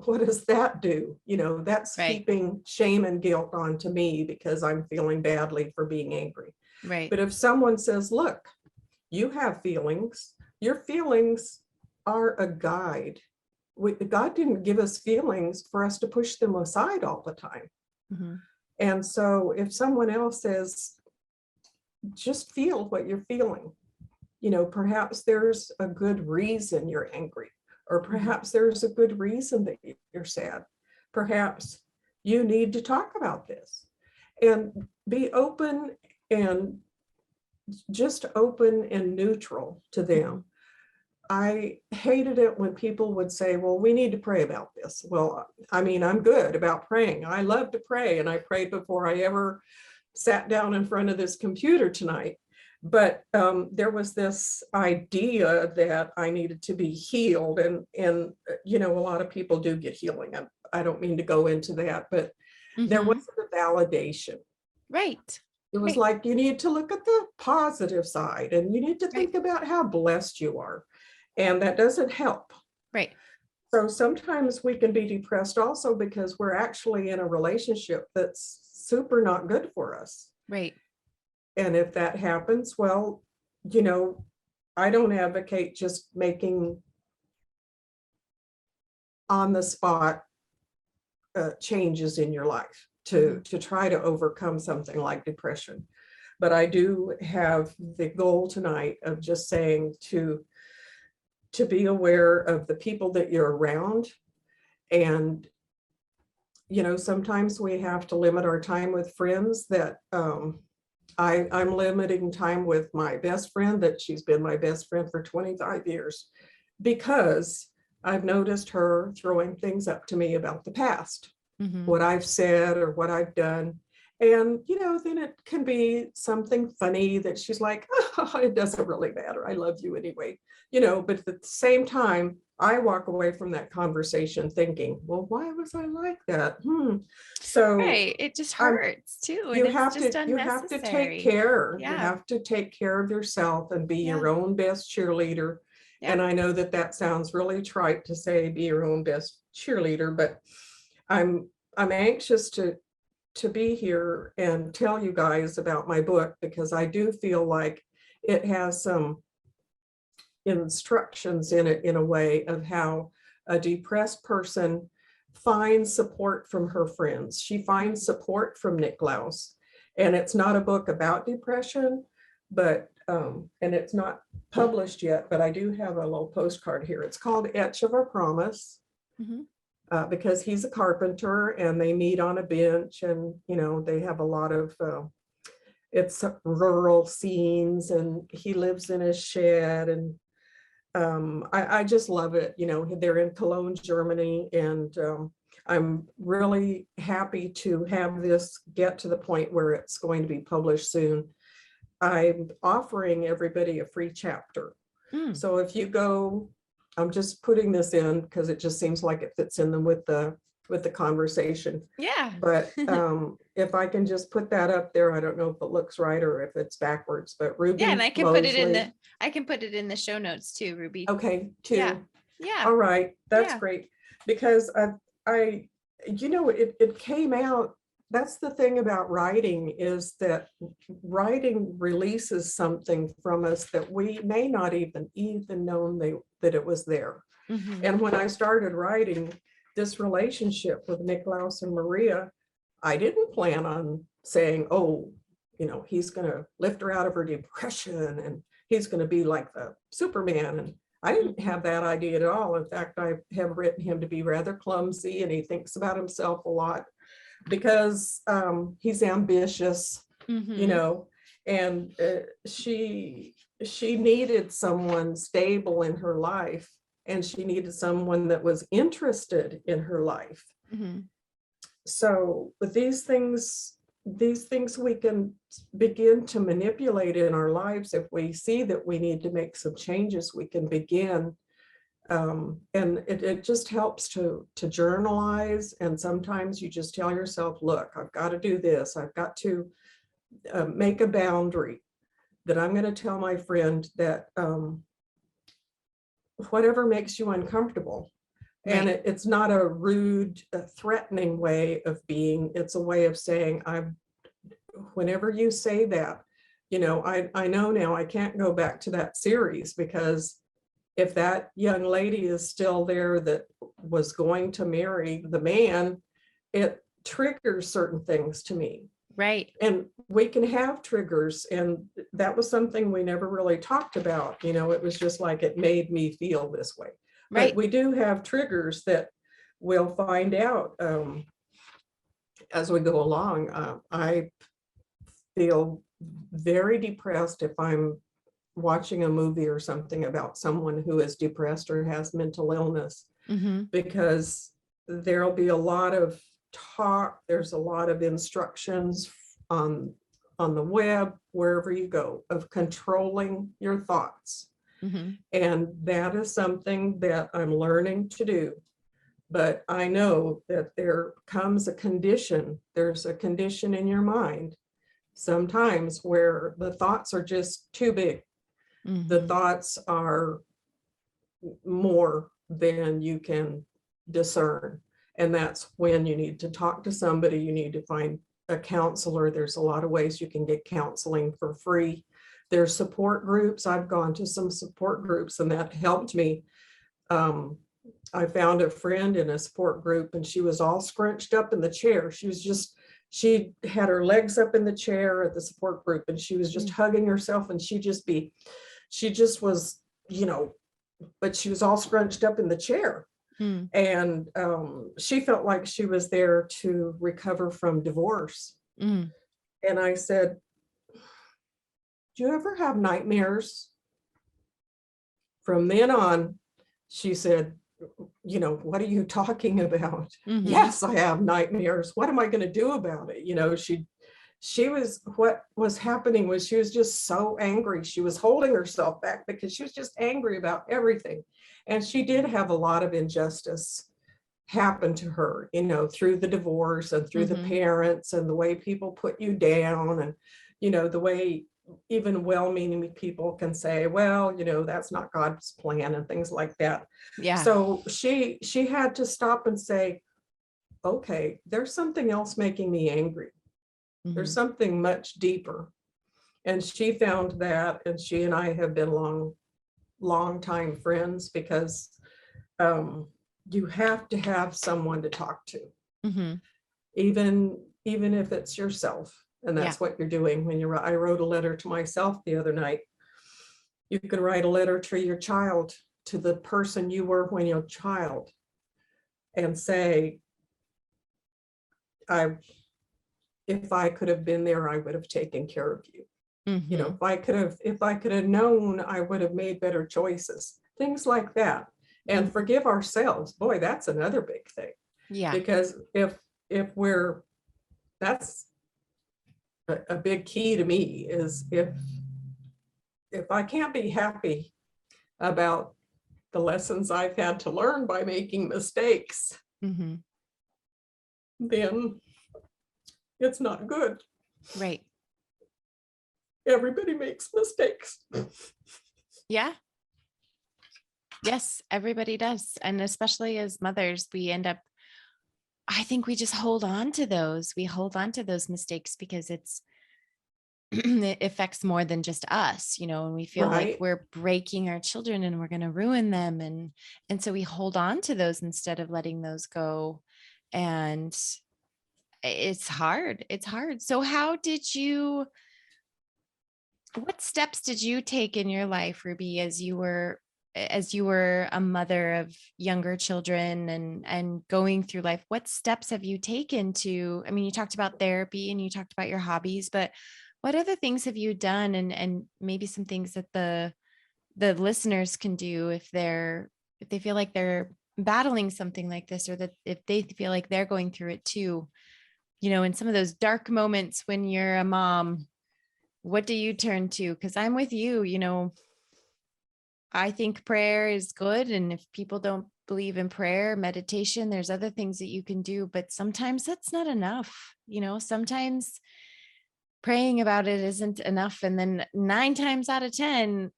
what does that do? That's Right. heaping shame and guilt onto me because I'm feeling badly for being angry. Right. But if someone says, look, you have feelings, your feelings are a guide. God didn't give us feelings for us to push them aside all the time. Mm-hmm. And so if someone else says, just feel what you're feeling, perhaps there's a good reason you're angry, or perhaps there's a good reason that you're sad. Perhaps you need to talk about this, and be open, and just open and neutral to them. I hated it when people would say, well, we need to pray about this. Well, I mean, I'm good about praying. I love to pray, and I prayed before I ever sat down in front of this computer tonight. But there was this idea that I needed to be healed, and a lot of people do get healing. I don't mean to go into that, but there wasn't a validation. Right. It was like, you need to look at the positive side, and you need to think about how blessed you are. And that doesn't help. Right. So sometimes we can be depressed also because we're actually in a relationship that's super not good for us. Right. And if that happens, well, I don't advocate just making on the spot changes in your life to try to overcome something like depression. But I do have the goal tonight of just saying to be aware of the people that you're around. And sometimes we have to limit our time with friends. That I'm limiting time with my best friend, that she's been my best friend for 25 years, because I've noticed her throwing things up to me about the past, what I've said or what I've done. And, then it can be something funny that she's like, oh, it doesn't really matter. I love you anyway. But at the same time, I walk away from that conversation thinking, well, why was I like that? So Right. It just I'm hurts too. And you it's have just to you have to take unnecessary. care. You Yeah. have to take care of yourself and be Yeah. your own best cheerleader. And Yep. I know that that sounds really trite to say be your own best cheerleader, but I'm I'm anxious to be here and tell you guys about my book, because I do feel like it has some instructions in it, in a way of how a depressed person finds support from her friends. She finds support from Nick Laus. And it's not a book about depression, but and it's not published yet, but I do have a little postcard here. It's called Etch of a Promise. Mhm. Because he's a carpenter and they meet on a bench, and they have a lot of it's rural scenes, and he lives in his shed, and I just love it. They're in Cologne, Germany, and I'm really happy to have this get to the point where it's going to be published soon. I'm offering everybody a free chapter. Mm. So if you go, I'm just putting this in because it just seems like it fits in them with the conversation. Yeah. But if I can just put that up there, I don't know if it looks right or if it's backwards, but Yeah. And Ruby Moseley. I can put it in the show notes too, Ruby. Okay, Yeah. two. Yeah. All right, that's Yeah. great. Because I it came out. That's the thing about writing, is that writing releases something from us that we may not even known that it was there. Mhm. And when I started writing this relationship with Niklaus and Maria, I didn't plan on saying, oh, he's going to lift her out of her depression and he's going to be like the Superman. And I didn't have that idea at all. In fact, I have written him to be rather clumsy, and he thinks about himself a lot because he's ambitious, Mhm. and she needed someone stable in her life, and she needed someone that was interested in her life. Mhm. So with these things we can begin to manipulate in our lives. If we see that we need to make some changes, we can begin. And it just helps to journalize. And sometimes you just tell yourself, look, I've got to do this. I've got to make a boundary, that I'm going to tell my friend that whatever makes you uncomfortable. And Right. it's not a rude, threatening way of being. It's a way of saying, whenever you say that, I know now I can't go back to that series, because if that young lady is still there that was going to marry the man, it triggers certain things to me. Right. And we can have triggers. And that was something we never really talked about. It was just like, it made me feel this way. But Right. we do have triggers that we'll find out as we go along. I feel very depressed if I'm watching a movie or something about someone who is depressed or has mental illness, Mhm. because there'll be a lot of talk, there's a lot of instructions on the web, wherever you go, of controlling your thoughts. Mhm. And that is something that I'm learning to do. But I know that there comes a condition, there's a condition in your mind sometimes where the thoughts are just too big. The Mhm. thoughts are more than you can discern. And that's when you need to talk to somebody. You need to find a counselor. There's a lot of ways you can get counseling for free. There's support groups. I've gone to some support groups, and that helped me. I found a friend in a support group, and she was all scrunched up in the chair. She had her legs up in the chair at the support group, and she was just Mm. hugging herself, and she just was, but she was all scrunched up in the chair. Mm. And she felt like she was there to recover from divorce. Mm. And I said, do you ever have nightmares? From then on, she said, what are you talking about? Mhm. Yes, I have nightmares. What am I going to do about it? what was happening was she was just so angry. She was holding herself back because she was just angry about everything. And she did have a lot of injustice happen to her, through the divorce and through the Mm-hmm. parents and the way people put you down, and, the way even well-meaning people can say, well, that's not God's plan and things like that. Yeah. So she had to stop and say, okay, there's something else making me angry. Mm-hmm. There's something much deeper. And she found that, and she and I have been long time friends, because you have to have someone to talk to, Mm-hmm. even if it's yourself. And Yeah. that's what you're doing when I wrote a letter to myself the other night. You can write a letter to your child, to the person you were when you're a child, and say, if I could have been there, I would have taken care of you. Mm-hmm. If I could have known, I would have made better choices, things like that. And Mm-hmm. forgive ourselves. Boy, that's another big thing, Yeah. because if we're that's a big key to me, is if I can't be happy about the lessons I've had to learn by making mistakes, Mm-hmm. then it's not good. Right. Everybody makes mistakes. Yeah. Yes, everybody does. And especially as mothers, I think we just hold on to those. We hold on to those mistakes because it affects more than just us, and we feel like Right. we're breaking our children and we're going to ruin them. And so we hold on to those instead of letting those go. And it's hard. It's hard. So what steps did you take in your life, Ruby, as you were a mother of younger children and going through life? What steps have you taken I mean, you talked about therapy and you talked about your hobbies, but what other things have you done, and maybe some things that the listeners can do if they feel like they're battling something like this, or that if they feel like they're going through it too, in some of those dark moments when you're a mom, what do you turn to? Because I'm with you, I think prayer is good. And if people don't believe in prayer, meditation, there's other things that you can do, but sometimes that's not enough. Sometimes praying about it isn't enough. And then 9 times out of 10,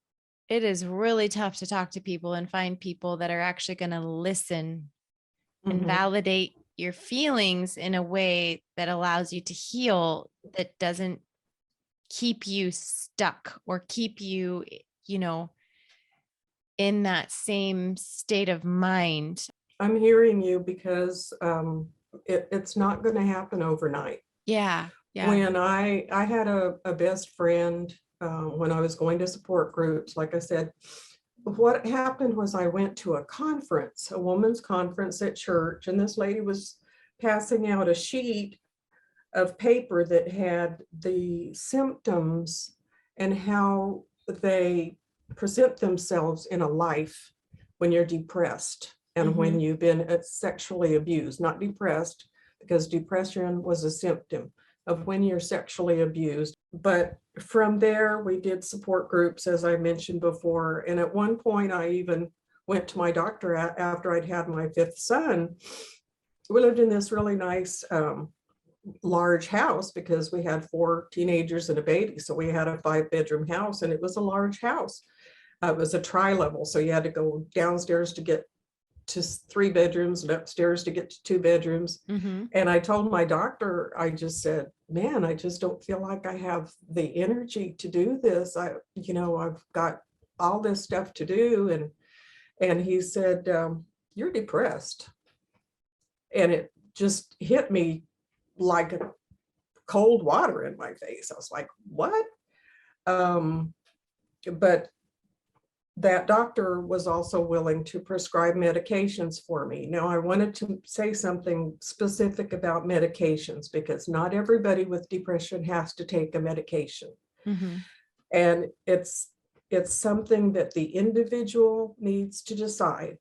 it is really tough to talk to people and find people that are actually going to listen and Mhm. validate your feelings in a way that allows you to heal, that doesn't keep you stuck or keep you, you know, in that same state of mind. I'm hearing you, because it's not going to happen overnight. Yeah. Yeah. When I had a best friend, when I was going to support groups, like I said, what happened was I went to a conference, a women's conference at church, and this lady was passing out a sheet of paper that had the symptoms and how they present themselves in a life when you're depressed and Mm-hmm. when you've been sexually abused, not depressed, because depression was a symptom of when you're sexually abused. But from there, we did support groups, as I mentioned before. And at one point, I even went to my doctor after I'd had my fifth son. We lived in this really nice large house, because we had 4 teenagers and a baby. So we had a 5-bedroom house, and it was a large house. It was a tri-level. So you had to go downstairs to get to 3 bedrooms and upstairs to get to 2 bedrooms. Mm-hmm. And I told my doctor, I just said, man, I just don't feel like I have the energy to do this. I've got all this stuff to do. And he said, you're depressed. And it just hit me like cold water in my face. I was like, what? But that doctor was also willing to prescribe medications for me. Now, I wanted to say something specific about medications, because not everybody with depression has to take a medication. Mm-hmm. And it's something that the individual needs to decide,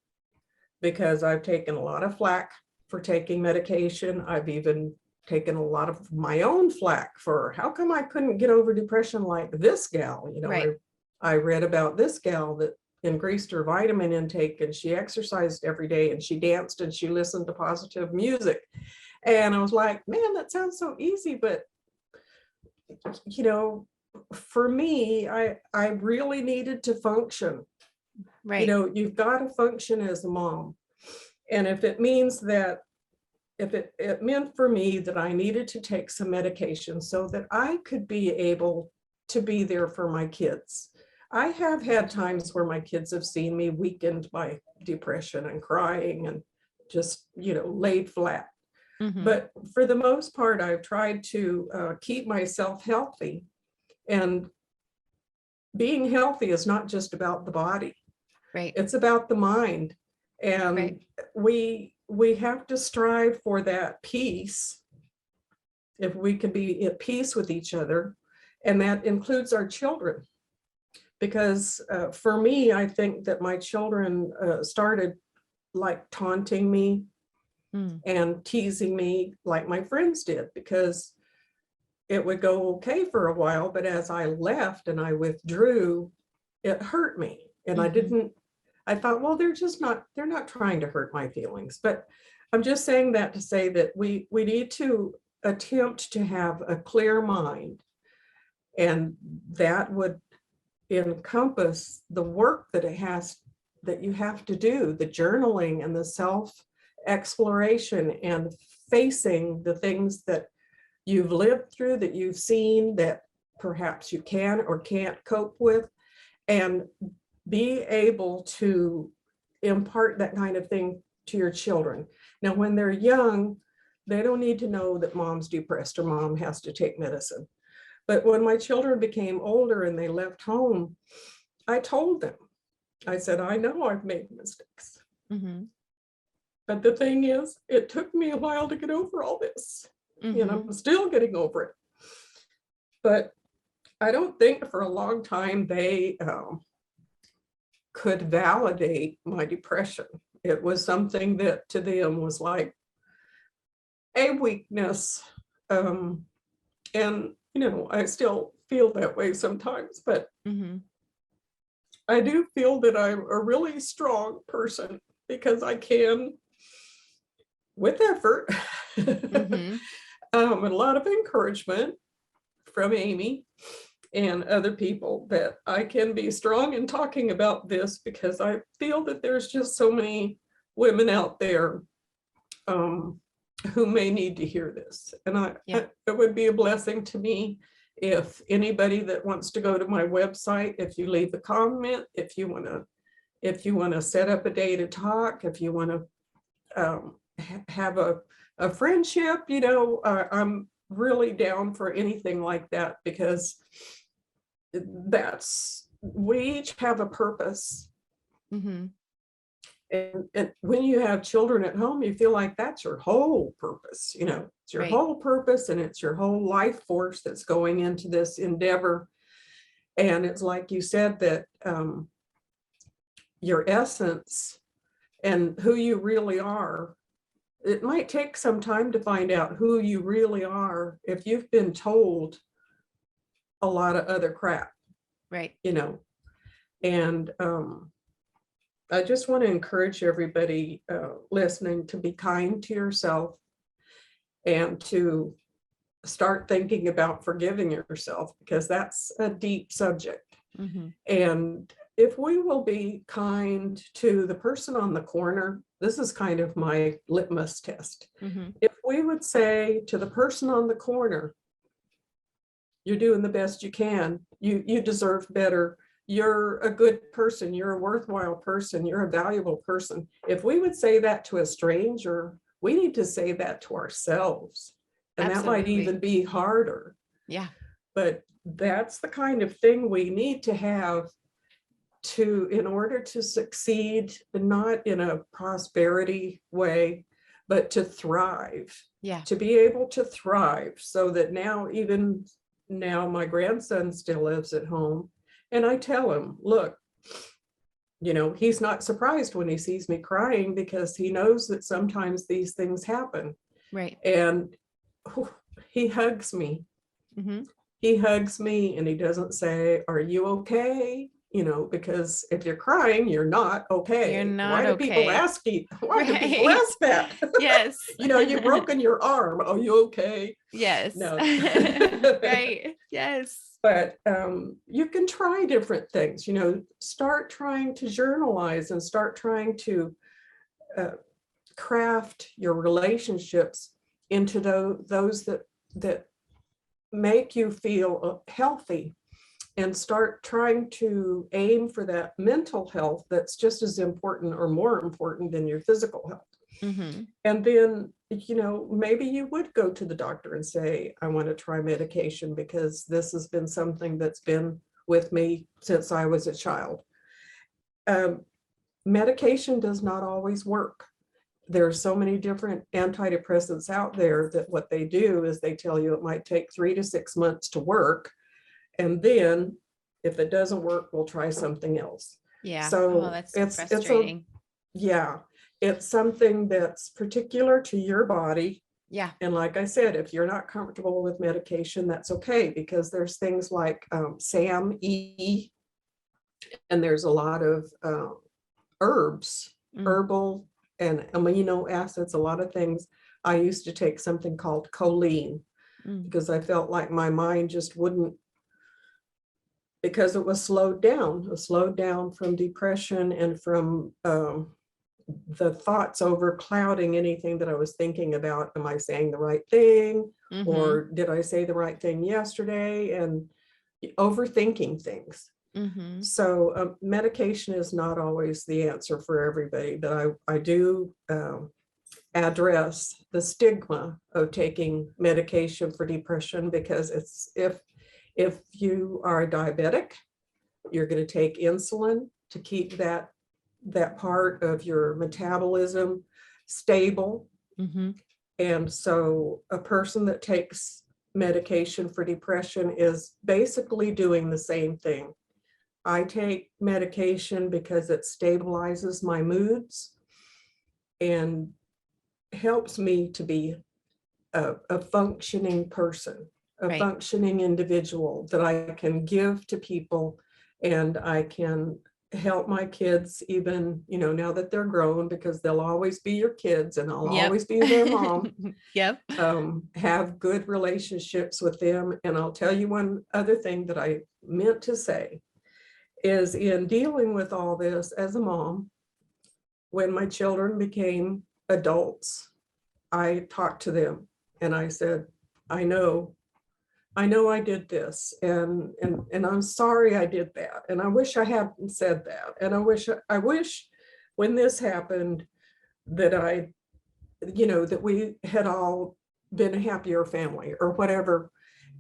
because I've taken a lot of flack for taking medication. I've even taken a lot of my own flack for how come I couldn't get over depression like this gal. Right. I read about this gal that increased her vitamin intake and she exercised every day and she danced and she listened to positive music. And I was like, man, that sounds so easy. But, for me, I really needed to function. Right. You've got to function as a mom. And if it means that, if it meant for me that I needed to take some medication so that I could be able to be there for my kids. I have had times where my kids have seen me weakened by depression and crying and just, laid flat. Mm-hmm. But for the most part, I've tried to keep myself healthy. And being healthy is not just about the body. Right. It's about the mind. And Right. we have to strive for that peace. If we can be at peace with each other, and that includes our children. Because for me, I think that my children started like taunting me and teasing me like my friends did, because it would go okay for a while, but as I left and I withdrew, it hurt me. And I thought, well, they're not trying to hurt my feelings. But I'm just saying that to say that we need to attempt to have a clear mind. And that would encompass the work that you have to do, the journaling and the self exploration and facing the things that you've lived through, that you've seen, that perhaps you can or can't cope with, and be able to impart that kind of thing to your children. Now, when they're young, they don't need to know that mom's depressed or mom has to take medicine. But when my children became older and they left home, I told them, I said, I know I've made mistakes. But the thing is, it took me a while to get over all this. I'm still getting over it. But I don't think for a long time they could validate my depression. It was something that to them was like a weakness. And, I still feel that way sometimes, but I do feel that I'm a really strong person because I can, with effort, and a lot of encouragement from Amy and other people, that I can be strong in talking about this, because I feel that there's just so many women out there who may need to hear this. And it would be a blessing to me if anybody that wants to go to my website, if you leave a comment, if you want to set up a day to talk, if you want to have a friendship, I'm really down for anything like that, because we each have a purpose. And when you have children at home, you feel like that's your whole purpose. It's your whole purpose, and it's your whole life force that's going into this endeavor. And it's like you said, that your essence and who you really are, it might take some time to find out who you really are if you've been told a lot of other crap. Right. And I just want to encourage everybody listening to be kind to yourself and to start thinking about forgiving yourself, because that's a deep subject. And if we will be kind to the person on the corner, this is kind of my litmus test. If we would say to the person on the corner, you're doing the best you can, you deserve better, you're a good person, you're a worthwhile person, you're a valuable person. If we would say that to a stranger, we need to say that to ourselves. And Absolutely. That might even be harder. Yeah. But that's the kind of thing we need to have in order to succeed, not in a prosperity way, but to thrive. Yeah. To be able to thrive, so that even now my grandson still lives at home. And I tell him, look, he's not surprised when he sees me crying, because he knows that sometimes these things happen. Right. And he hugs me. Mhm. He hugs me and he doesn't say, "Are you okay?" You know, because if you're crying, you're not You're okay. not Why do people okay. ask you? Why do people Right. ask that? Yes. You know, you've broken your arm. Are you okay? Yes. No. Right. Yes. But you can try different things. You know, start trying to journalize and start trying to uh, craft your relationships into those that make you feel healthy, and start trying to aim for that mental health that's just as important or more important than your physical health. Mhm. And then, you know, maybe you would go to the doctor and say, I want to try medication because this has been something that's been with me since I was a child. Um, Medication does not always work. There are so many different antidepressants out there that what they do is they tell you it might take 3 to 6 months to work. And then if it doesn't work, we'll try something else. Yeah. Oh, So that's so it's a, frustrating. yeah, it's something that's particular to your body. Yeah. And like I said, if you're not comfortable with medication, that's okay, because there's things like SAHM, and there's a lot of herbs, Mm. herbal and amino acids, a lot of things. I used to take something called choline Mm. because I felt like my mind just wouldn't, because it was slowed down from depression and from the thoughts overclouding anything that I was thinking about. Am I saying the right thing? Mhm. Or did I say the right thing yesterday? And overthinking things. Mhm. So medication is not always the answer for everybody, but I do address the stigma of taking medication for depression, because it's, if you are a diabetic, you're going to take insulin to keep that part of your metabolism stable. Mhm. And so a person that takes medication for depression is basically doing the same thing. I take medication because it stabilizes my moods and helps me to be a functioning person, a Right. functioning individual that I can give to people, and I can help my kids, even, you know, now that they're grown, because they'll always be your kids and I'll Yep. always be their mom. Yep. Have good relationships with them. And I'll tell you one other thing that I meant to say is, in dealing with all this as a mom, when my children became adults, I talked to them and I said, I know, I know I did this, and I'm sorry I did that. And I wish I hadn't said that. And I wish when this happened that I, you know, that we had all been a happier family or whatever.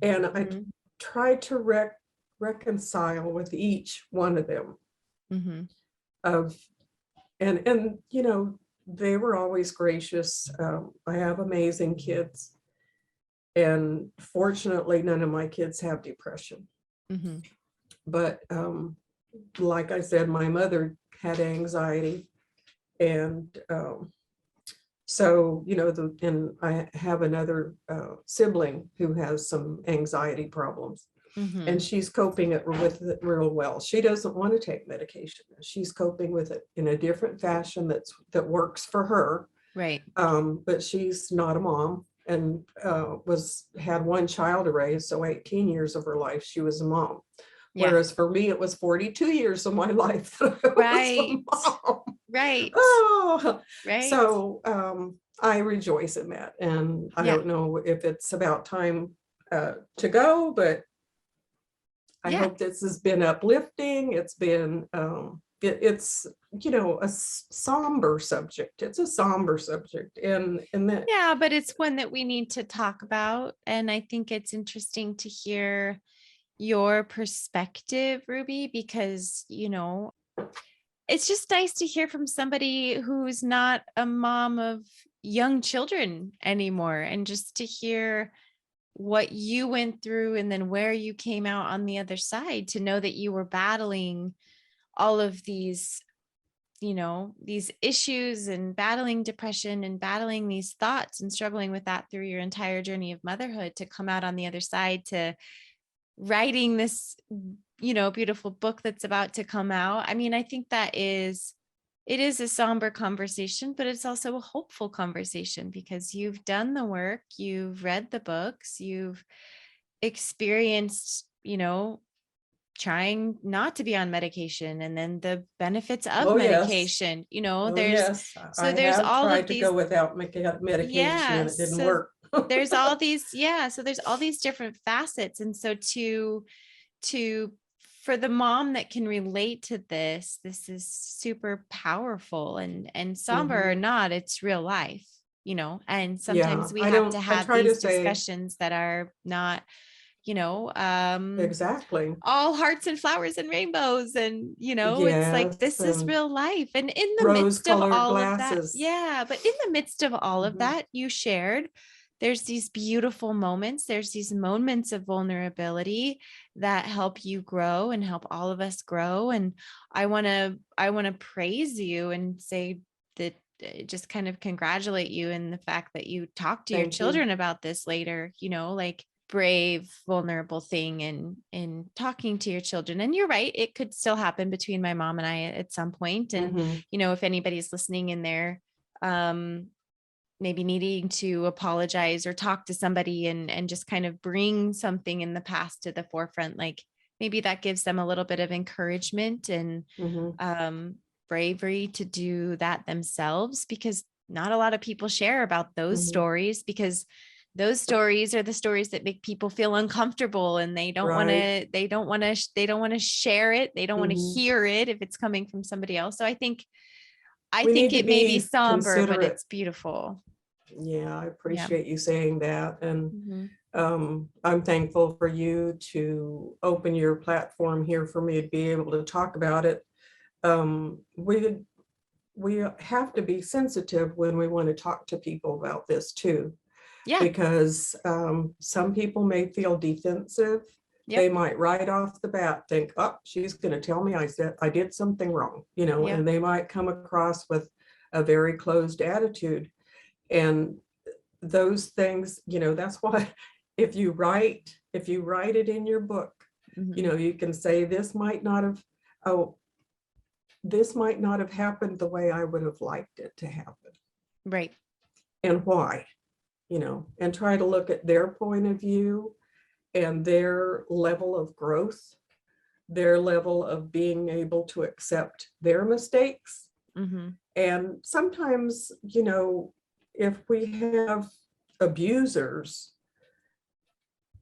And I Mhm. tried to reconcile with each one of them Mhm. of, and you know, they were always gracious. I have amazing kids, and fortunately none of my kids have depression. Mhm. But like I said, my mother had anxiety, and so, you know, and I have another sibling who has some anxiety problems, and Mhm. she's coping with it real well. She doesn't want to take medication. She's coping with it in a different fashion that works for her. Right. But she's not a mom, and was had one child to raise. So 18 years of her life, she was a mom. Yeah. Whereas for me, it was 42 years of my life that I was a Right. mom. Right. Oh, Right. so I rejoice in that. And I Yeah. don't know if it's about time to go, but I Yeah. hope this has been uplifting. It's been, it's, you know, a somber subject. It's a somber subject. And that, Yeah, but it's one that we need to talk about. And I think it's interesting to hear your perspective, Ruby, because, it's just nice to hear from somebody who's not a mom of young children anymore, and just to hear what you went through and then where you came out on the other side, to know that you were battling all of these these issues and battling depression and battling these thoughts and struggling with that through your entire journey of motherhood, to come out on the other side to writing this, beautiful book that's about to come out. I mean, I think it is a somber conversation, but it's also a hopeful conversation because you've done the work, you've read the books, you've experienced, trying not to be on medication and then the benefits of Oh, yes. medication, Oh, there's yes. so I there's have all of tried to these. go without medication Yeah, and it didn't so work. there's all these, so there's all these different facets. And so to for the mom that can relate to this is super powerful, and somber or Mhm. not, it's real life, and Yeah, sometimes we have to I have try to these say discussions that are not, you know, um exactly. all hearts and flowers and rainbows, and it's like, Yes, this is and real life. And in the midst of rose-colored all of that, glasses. yeah, but in the midst of all of Mhm. that, you shared, there's these beautiful moments, there's these moments of vulnerability that help you grow and help all of us grow. And I want to praise you and say that, just kind of congratulate you in the fact that you talk to your Thank you. children about this later, like brave, vulnerable thing in talking to your children. And you're right, it could still happen between my mom and I at some point. And Mhm. if anybody's listening in there, maybe needing to apologize or talk to somebody and just kind of bring something in the past to the forefront, like maybe that gives them a little bit of encouragement and Mhm. um, bravery to do that themselves, because not a lot of people share about those Mhm. stories, because those stories are the stories that make people feel uncomfortable, and Right. they don't want to share it, they don't want to Mhm. hear it if it's coming from somebody else. So I We think need to it may be be somber, but considerate. it's beautiful. Yeah, I Yeah. appreciate you saying that. And Mhm. I'm thankful for you to open your platform here for me to be able to talk about it. We have to be sensitive when we want to talk to people about this too, Yeah. because some people may feel defensive. They Yep. might right off the bat think, oh, she's going to tell me I did something wrong, Yeah. and they might come across with a very closed attitude. And those things, that's why if you write it in your book, Mhm. you can say oh, this might not have happened the way I would have liked it to happen, Right. and why, and try to look at their point of view and their level of growth, their level of being able to accept their mistakes. Mhm. And sometimes, if we have abusers,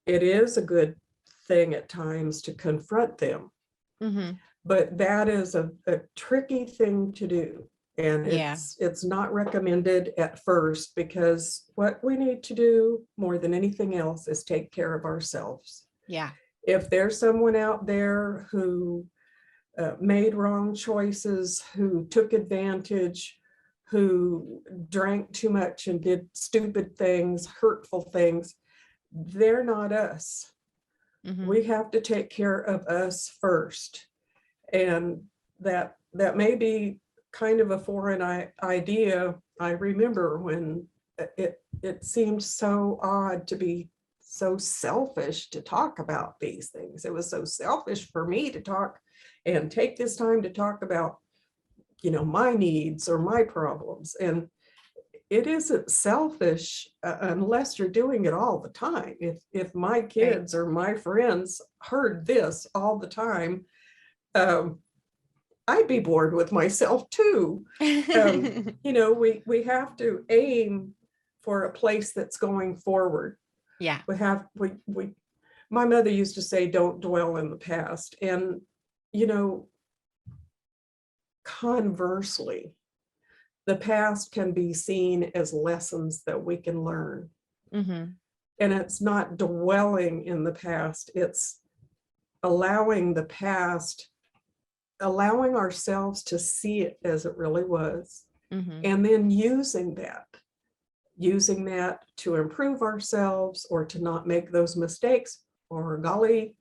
it is a good thing at times to confront them, Mhm. but that is a tricky thing to do. And Yeah. it's not recommended at first, because what we need to do more than anything else is take care of ourselves. Yeah. If there's someone out there who made wrong choices, who took advantage, who drank too much and did stupid things, hurtful things, they're not us. Mhm. We have to take care of us first. And that may be kind of a foreign idea. I remember when it seemed so odd to be so selfish to talk about these things. It was so selfish for me to talk and take this time to talk about, my needs or my problems. And it isn't selfish unless you're doing it all the time. If my Right. kids or my friends heard this all the time, um, I'd be bored with myself too. We have to aim for a place that's going forward. Yeah. We my mother used to say, don't dwell in the past. And, you know, conversely, the past can be seen as lessons that we can learn. Mhm. And it's not dwelling in the past, it's allowing the past, allowing ourselves to see it as it really was, Mhm. and then using that to improve ourselves or to not make those mistakes. Or golly,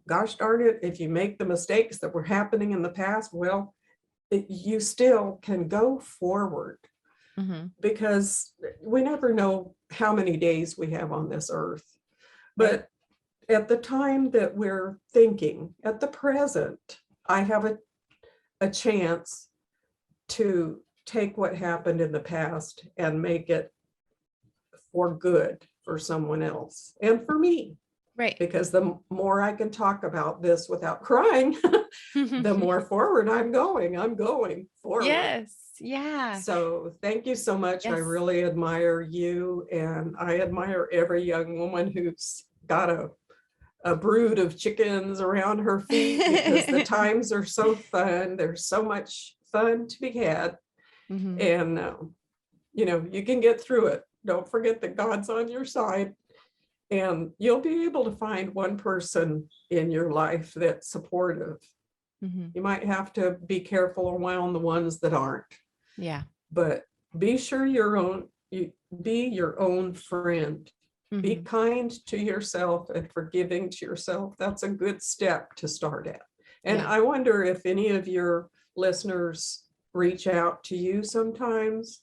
gosh darn it, if you make the mistakes that were happening in the past, well, you still can go forward, Mm-hmm. because we never know how many days we have on this earth. Right. But at the time that we're thinking, at the present, I have a chance to take what happened in the past and make it for good for someone else and for me. Right. Because the more I can talk about this without crying, the more forward I'm going forward. Yes. Yeah. So thank you so much. I Yes. really admire you, and I admire every young woman who's got a brood of chickens around her feet, because the times are so fun. There's so much fun to be had. Mm-hmm. And, you can get through it. Don't forget that God's on your side, and you'll be able to find one person in your life that's supportive. Mm-hmm. You might have to be careful around the ones that aren't, Yeah. but be sure you be your own friend. Be Mm-hmm. kind to yourself and forgiving to yourself. That's a good step to start at. And Yeah. I wonder if any of your listeners reach out to you sometimes.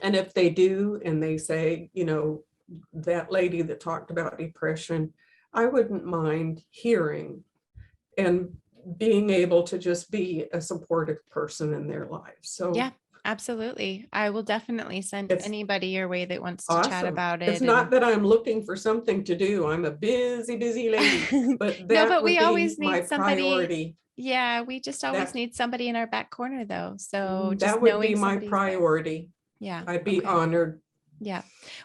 And if they do, and they say, that lady that talked about depression, I wouldn't mind hearing and being able to just be a supportive person in their lives. Yeah. So Absolutely. I will definitely send it's anybody your way that wants to chat awesome. about It's it. not And that I'm looking for something to do. I'm a busy, busy lady, but no, that but would we be always my need somebody. priority. Yeah, we just always That need somebody in our back corner though. So that just would be knowing my somebody's there. priority. Yeah. I'd be Okay. honored. Yeah.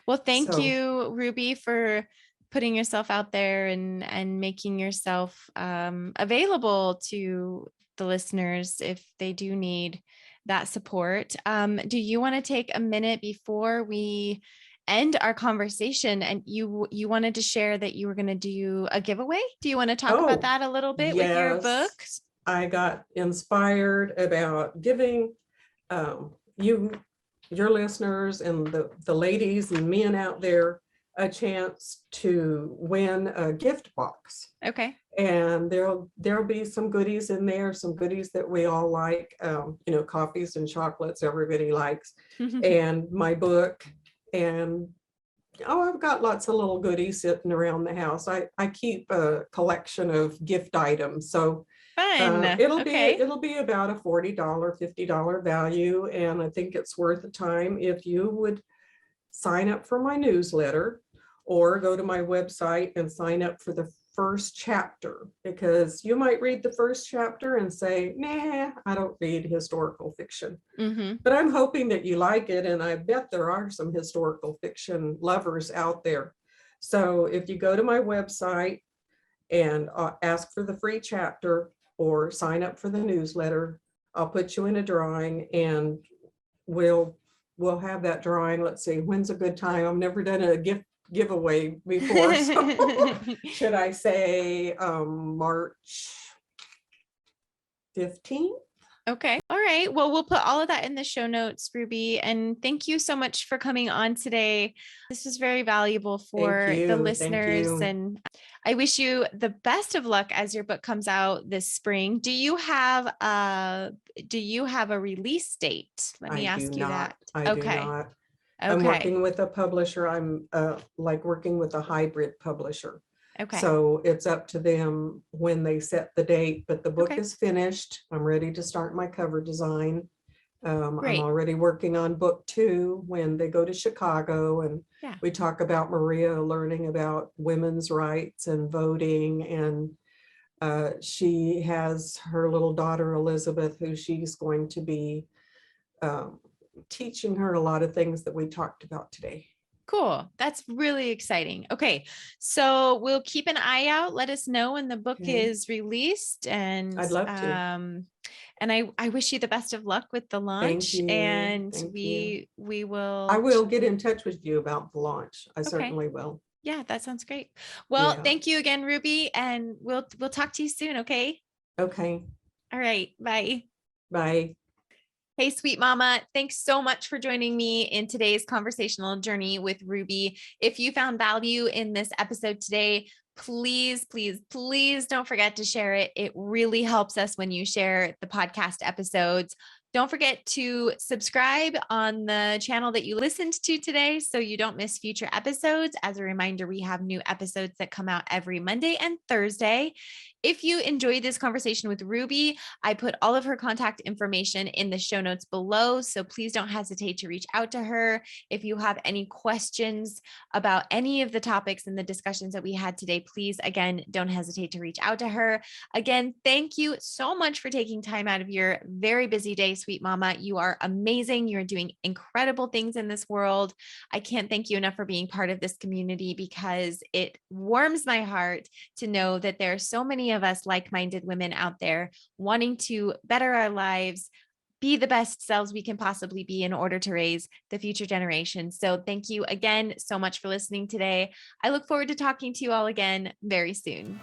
Well, thank So, you, Ruby, for putting yourself out there and making yourself available to the listeners if they do need that support. Do you want to take a minute before we end our conversation, and you wanted to share that you were going to do a giveaway? Do you want to talk about oh, that a little bit with your book? yes, I got inspired about giving you, your listeners, and the ladies and men out there a chance to win a gift box. Okay. And there'll be some goodies in there, some goodies that we all like, coffees and chocolates everybody likes, and my book. And I've got lots of little goodies sitting around the house. I keep a collection of gift items, so Fun. Okay. it'll be about a $40, $50 value, and I think it's worth the time if you would sign up for my newsletter or go to my website and sign up for the first chapter, because you might read the first chapter and say, nah, I don't read historical fiction. Mm-hmm. But I'm hoping that you like it, and I bet there are some historical fiction lovers out there. So if you go to my website and ask for the free chapter or sign up for the newsletter, I'll put you in a drawing, and we'll have that drawing. Let's see, when's a good time? I've never done a giveaway before. So should I say March 15th? Okay. All right. Well, we'll put all of that in the show notes, Ruby. And thank you so much for coming on today. This was very valuable Thank for the you. Thank listeners. you. And I wish you the best of luck as your book comes out this spring. Do you have a release date? Let me I do ask you not. that. I do Okay. not. I'm Okay. working with a publisher. I'm like working with a hybrid publisher. Okay. So it's up to them when they set the date, but the book Okay. is finished. I'm ready to start my cover design. I'm Great. already working on book 2 when they go to Chicago, and Yeah. we talk about Maria learning about women's rights and voting. And she has her little daughter, Elizabeth, who she's going to be teaching her a lot of things that we talked about today. Cool. That's really exciting. Okay. So we'll keep an eye out. Let us know when the book Okay. is released. I'd love to. And I wish you the best of luck with the Thank launch. you. And Thank you. we I will. will get in touch with you about the launch. I Okay. certainly will. Yeah, that sounds great. Well, Yeah. thank you again, Ruby. And we'll talk to you soon. Okay. Okay. All right. Bye. Bye. Hey, sweet mama. Thanks so much for joining me in today's conversational journey with Ruby. If you found value in this episode today, Please, please, please don't forget to share it. It really helps us when you share the podcast episodes. Don't forget to subscribe on the channel that you listened to today so you don't miss future episodes. As a reminder, we have new episodes that come out every Monday and Thursday. If you enjoyed this conversation with Ruby, I put all of her contact information in the show notes below. So please don't hesitate to reach out to her. If you have any questions about any of the topics and the discussions that we had today, please, again, don't hesitate to reach out to her. Again, thank you so much for taking time out of your very busy day, sweet mama. You are amazing. You're doing incredible things in this world. I can't thank you enough for being part of this community because it warms my heart to know that there are so many of us like-minded women out there wanting to better our lives, be the best selves we can possibly be in order to raise the future generation. So thank you again so much for listening today. I look forward to talking to you all again very soon.